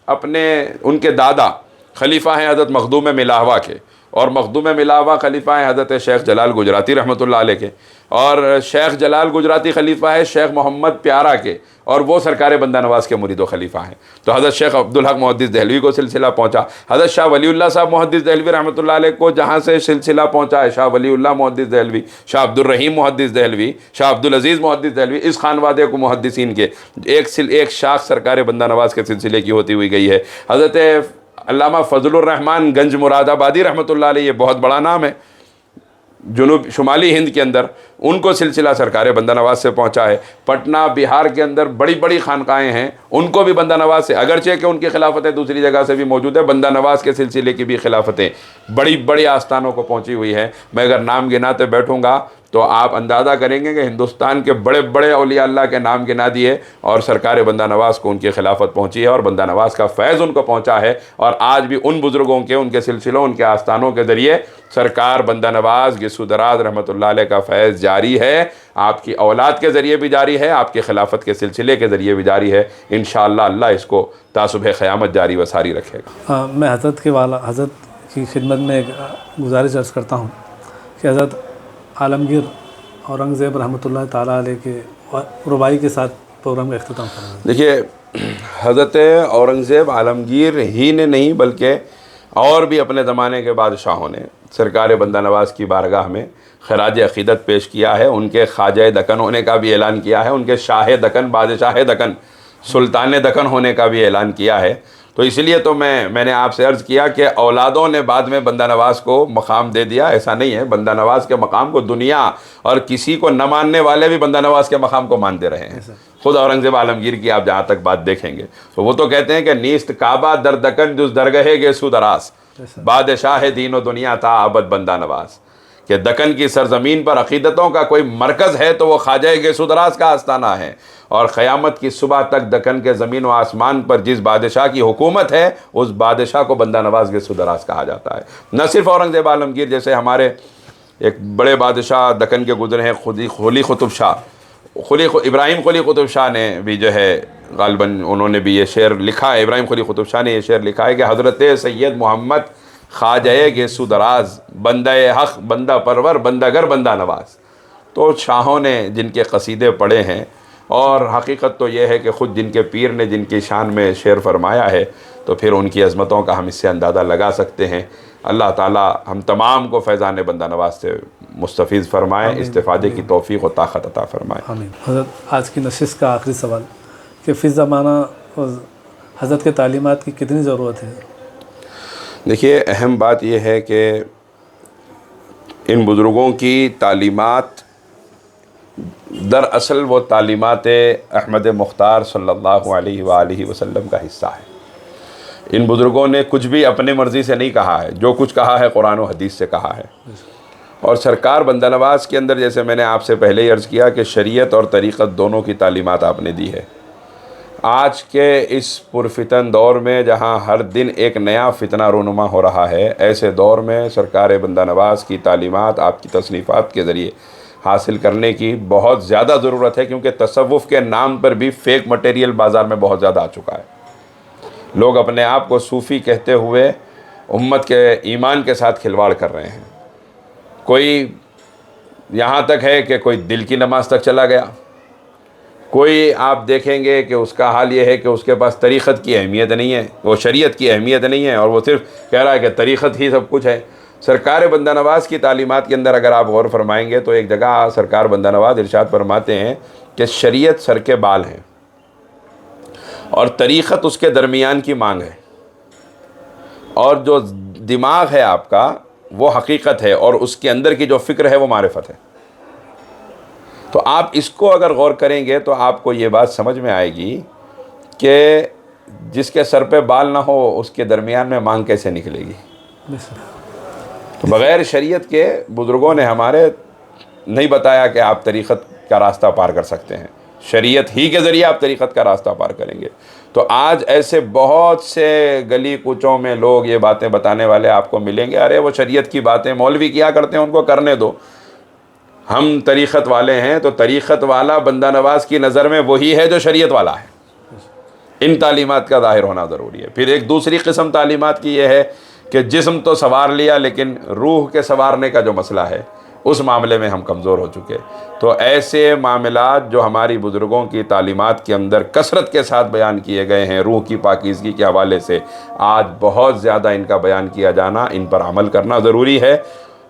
اپنے ان کے دادا خلیفہ ہیں حضرت مخدوم ملاحوہ کے، اور مخدوم ملاحوہ خلیفہ ہیں حضرت شیخ جلال گجراتی رحمۃ اللہ علیہ کے، اور شیخ جلال گجراتی خلیفہ ہے شیخ محمد پیارا کے، اور وہ سرکار بندہ نواز کے مرید و خلیفہ ہیں۔ تو حضرت شیخ عبدالحق محدث دہلوی کو سلسلہ پہنچا، حضرت شاہ ولی اللہ صاحب محدث دہلوی رحمۃ اللہ علیہ کو جہاں سے سلسلہ پہنچا ہے، شاہ ولی اللہ محدث دہلوی، شاہ عبد الرحیم محدث دہلوی، شاہ عبد العزیز محدث دہلوی، اس خانوادے کو محدثین کے ایک شاخ سرکار بندہ نواز کے سلسلے کی ہوتی ہوئی گئی ہے۔ حضرت علامہ فضل الرحمن گنج مراد آبادی رحمۃ اللہ علیہ، یہ بہت بڑا نام ہے شمالی ہند کے اندر، ان کو سلسلہ سرکار بندہ نواز سے پہنچا ہے۔ پٹنہ بہار کے اندر بڑی بڑی خانقاہیں ہیں، ان کو بھی بندہ نواز سے، اگرچہ کہ ان کی خلافتیں دوسری جگہ سے بھی موجود ہے، بندہ نواز کے سلسلے کی بھی خلافتیں بڑی بڑی آستانوں کو پہنچی ہوئی ہیں۔ میں اگر نام گناتے بیٹھوں گا تو آپ اندازہ کریں گے کہ ہندوستان کے بڑے بڑے اولیاء اللہ کے نام گنا دیے، اور سرکار بندہ نواز کو ان کی خلافت پہنچی ہے، اور بندہ نواز کا فیض ان کو پہنچا ہے، اور آج بھی ان بزرگوں کے، ان کے سلسلوں، ان کے آستانوں کے ذریعے سرکار بندہ نواز گسو دراز رحمۃ اللہ علیہ کا فیض جاری ہے، آپ کی اولاد کے ذریعے بھی جاری ہے، آپ کی خلافت کے سلسلے کے ذریعے بھی جاری ہے۔ انشاءاللہ اللہ اس کو تا صبح قیامت جاری و ساری رکھے گا۔ میں حضرت کی خدمت میں ایک گزارش عرض کرتا ہوں کہ حضرت عالمگیر اورنگزیب رحمۃ اللہ تعالیٰ علیہ کے ربائی کے ساتھ پروگرام کا اختتام کرنا۔ دیکھیے، حضرت اورنگزیب عالمگیر ہی نے نہیں بلکہ اور بھی اپنے زمانے کے بادشاہوں نے سرکار بندہ نواز کی بارگاہ میں خراج عقیدت پیش کیا ہے، ان کے خواجہ دکن ہونے کا بھی اعلان کیا ہے، ان کے شاہ دکن، بادشاہ دکن، سلطان دکن ہونے کا بھی اعلان کیا ہے۔ تو اس لیے تو میں نے آپ سے عرض کیا کہ اولادوں نے بعد میں بندہ نواز کو مقام دے دیا، ایسا نہیں ہے. بندہ نواز کے مقام کو دنیا اور کسی کو نہ ماننے والے بھی بندہ نواز کے مقام کو مانتے رہے ہیں. خود اورنگزیب عالمگیر کی آپ جہاں تک بات دیکھیں گے تو وہ تو کہتے ہیں کہ نیست کعبہ در دکن جز درگاہ گیسو دراز، بادشاہ دین و دنیا تھا ابد بندہ نواز. کہ دکن کی سرزمین پر عقیدتوں کا کوئی مرکز ہے تو وہ خواجہ گیسو دراز کا آستانہ ہے، اور قیامت کی صبح تک دکن کے زمین و آسمان پر جس بادشاہ کی حکومت ہے اس بادشاہ کو بندہ نواز گیسو دراز کہا جاتا ہے. نہ صرف اورنگزیب عالمگیر جیسے ہمارے ایک بڑے بادشاہ دکن کے گزرے ہیں، قلی قطب شاہ، ابراہیم قلی قطب شاہ نے بھی جو ہے غالباً انہوں نے بھی یہ شعر لکھا ہے. ابراہیم قلی قطب شاہ نے یہ شعر لکھا ہے کہ حضرت سید محمد خواجہ گیسو دراز، بندہ حق بندہ پرور بندہ گر بندہ نواز. تو شاہوں نے جن کے قصیدے پڑھے ہیں، اور حقیقت تو یہ ہے کہ خود جن کے پیر نے جن کی شان میں شعر فرمایا ہے تو پھر ان کی عظمتوں کا ہم اس سے اندازہ لگا سکتے ہیں. اللہ تعالی ہم تمام کو فیضان بندہ نواز سے مستفیض فرمائے، استفادے کی توفیق و طاقت عطا فرمائے. آمین. حضرت آج کی نشست کا آخری سوال کہ فی زمانہ حضرت کے تعلیمات کی کتنی ضرورت ہے؟ دیکھیے، اہم بات یہ ہے کہ ان بزرگوں کی تعلیمات دراصل وہ تعلیمات احمد مختار صلی اللہ علیہ وآلہ وسلم کا حصہ ہے. ان بزرگوں نے کچھ بھی اپنے مرضی سے نہیں کہا ہے، جو کچھ کہا ہے قرآن و حدیث سے کہا ہے. اور سرکار بندہ نواز کے اندر جیسے میں نے آپ سے پہلے ہی عرض کیا کہ شریعت اور طریقت دونوں کی تعلیمات آپ نے دی ہے. آج کے اس پرفتن دور میں جہاں ہر دن ایک نیا فتنہ رونما ہو رہا ہے، ایسے دور میں سرکار بندہ نواز کی تعلیمات آپ کی تصنیفات کے ذریعے حاصل کرنے کی بہت زیادہ ضرورت ہے، کیونکہ تصوف کے نام پر بھی فیک مٹیریل بازار میں بہت زیادہ آ چکا ہے. لوگ اپنے آپ کو صوفی کہتے ہوئے امت کے ایمان کے ساتھ کھلواڑ کر رہے ہیں. کوئی یہاں تک ہے کہ کوئی دل کی نماز تک چلا گیا. کوئی آپ دیکھیں گے کہ اس کا حال یہ ہے کہ اس کے پاس طریقت کی اہمیت نہیں ہے، وہ شریعت کی اہمیت نہیں ہے، اور وہ صرف کہہ رہا ہے کہ طریقت ہی سب کچھ ہے. سرکار بندہ نواز کی تعلیمات کے اندر اگر آپ غور فرمائیں گے تو ایک جگہ سرکار بندہ نواز ارشاد فرماتے ہیں کہ شریعت سر کے بال ہیں اور طریقت اس کے درمیان کی مانگ ہے، اور جو دماغ ہے آپ کا وہ حقیقت ہے، اور اس کے اندر کی جو فکر ہے وہ معرفت ہے. تو آپ اس کو اگر غور کریں گے تو آپ کو یہ بات سمجھ میں آئے گی کہ جس کے سر پہ بال نہ ہو اس کے درمیان میں مانگ کیسے نکلے گی. تو بغیر شریعت کے بزرگوں نے ہمارے نہیں بتایا کہ آپ طریقت کا راستہ پار کر سکتے ہیں، شریعت ہی کے ذریعے آپ طریقت کا راستہ پار کریں گے. تو آج ایسے بہت سے گلی کوچوں میں لوگ یہ باتیں بتانے والے آپ کو ملیں گے، ارے وہ شریعت کی باتیں مولوی کیا کرتے ہیں، ان کو کرنے دو، ہم طریقت والے ہیں. تو طریقت والا بندہ نواز کی نظر میں وہی ہے جو شریعت والا ہے. ان تعلیمات کا ظاہر ہونا ضروری ہے. پھر ایک دوسری قسم تعلیمات کی یہ ہے کہ جسم تو سنوار لیا لیکن روح کے سنوارنے کا جو مسئلہ ہے اس معاملے میں ہم کمزور ہو چکے. تو ایسے معاملات جو ہماری بزرگوں کی تعلیمات کے اندر کثرت کے ساتھ بیان کیے گئے ہیں روح کی پاکیزگی کے حوالے سے، آج بہت زیادہ ان کا بیان کیا جانا، ان پر عمل کرنا ضروری ہے.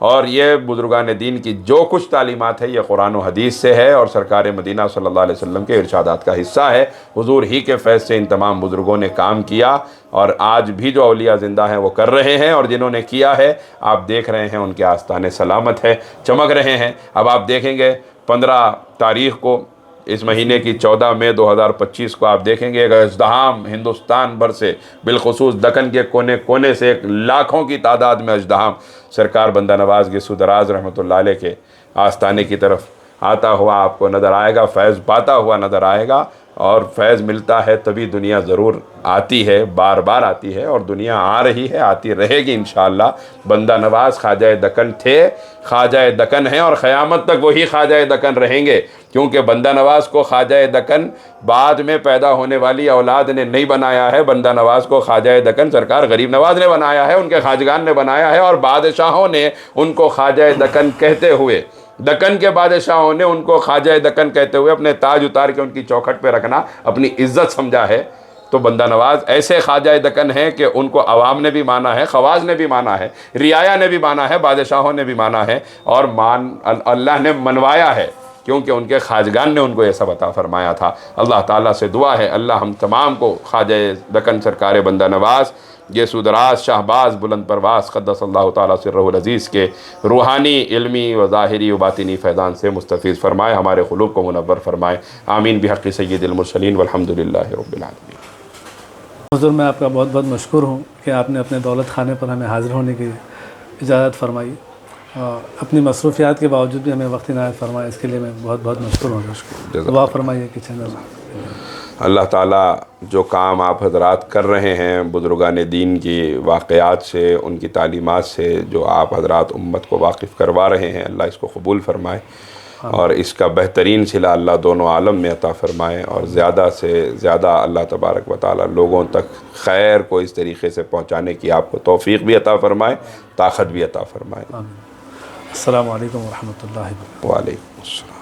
اور یہ بزرگان دین کی جو کچھ تعلیمات ہے یہ قرآن و حدیث سے ہے اور سرکار مدینہ صلی اللہ علیہ وسلم کے ارشادات کا حصہ ہے. حضور ہی کے فیض سے ان تمام بزرگوں نے کام کیا، اور آج بھی جو اولیاء زندہ ہیں وہ کر رہے ہیں، اور جنہوں نے کیا ہے آپ دیکھ رہے ہیں ان کے آستانے سلامت ہے، چمک رہے ہیں. اب آپ دیکھیں گے 15 تاریخ کو اس مہینے کی 14 مئی 2025 کو آپ دیکھیں گے ایک ازدحام ہندوستان بھر سے، بالخصوص دکن کے کونے کونے سے ایک لاکھوں کی تعداد میں ازدحام سرکار بندہ نواز گیسو دراز رحمۃ اللہ علیہ کے آستانے کی طرف آتا ہوا آپ کو نظر آئے گا، فیض پاتا ہوا نظر آئے گا. اور فیض ملتا ہے تبھی دنیا ضرور آتی ہے، بار بار آتی ہے، اور دنیا آ رہی ہے، آتی رہے گی انشاءاللہ. بندہ نواز خواجہ دکن تھے، خواجہ دکن ہیں، اور قیامت تک وہی خواجہ دکن رہیں گے، کیونکہ بندہ نواز کو خواجہ دکن بعد میں پیدا ہونے والی اولاد نے نہیں بنایا ہے. بندہ نواز کو خواجہ دکن سرکار غریب نواز نے بنایا ہے، ان کے خواجگان نے بنایا ہے، اور بادشاہوں نے ان کو خواجہ دکن کہتے ہوئے، دکن کے بادشاہوں نے ان کو خواجہ دکن کہتے ہوئے اپنے تاج اتار کے ان کی چوکھٹ پہ رکھنا اپنی عزت سمجھا ہے. تو بندہ نواز ایسے خواجہ دکن ہیں کہ ان کو عوام نے بھی مانا ہے، خواص نے بھی مانا ہے، رعایا نے بھی مانا ہے، بادشاہوں نے بھی مانا ہے، اور اللہ نے منوایا ہے کیونکہ ان کے خواجگان نے ان کو یہ سب عطا فرمایا تھا۔ اللہ تعالیٰ سے دعا ہے اللہ ہم تمام کو خواجہ دکن سرکار بندہ نواز گیسو دراز شہباز بلند پرواز قدس اللہ تعالیٰ سرہ العزیز کے روحانی علمی و ظاہری و باطنی فیضان سے مستفیض فرمائے، ہمارے قلوب کو منور فرمائے، آمین بحق سید المرسلین والحمدللہ رب العالمین۔ حضور میں آپ کا بہت بہت مشکور ہوں کہ آپ نے اپنے دولت خانے پر ہمیں حاضر ہونے کی اجازت فرمائی، اور اپنی مصروفیات کے باوجود بھی ہمیں وقت عنایت فرمایا، اس کے لیے میں بہت بہت مشکور ہوں۔ دعا فرمائیے کہ چینل اللہ تعالیٰ جو کام آپ حضرات کر رہے ہیں بزرگان دین کی واقعات سے، ان کی تعلیمات سے جو آپ حضرات امت کو واقف کروا رہے ہیں، اللہ اس کو قبول فرمائے اور اس کا بہترین صلہ اللہ دونوں عالم میں عطا فرمائے، اور زیادہ سے زیادہ اللہ تبارک و تعالیٰ لوگوں تک خیر کو اس طریقے سے پہنچانے کی آپ کو توفیق بھی عطا فرمائے، طاقت بھی عطا فرمائے۔ السلام علیکم ورحمۃ اللہ وبرکاتہ۔ وعلیکم السلام۔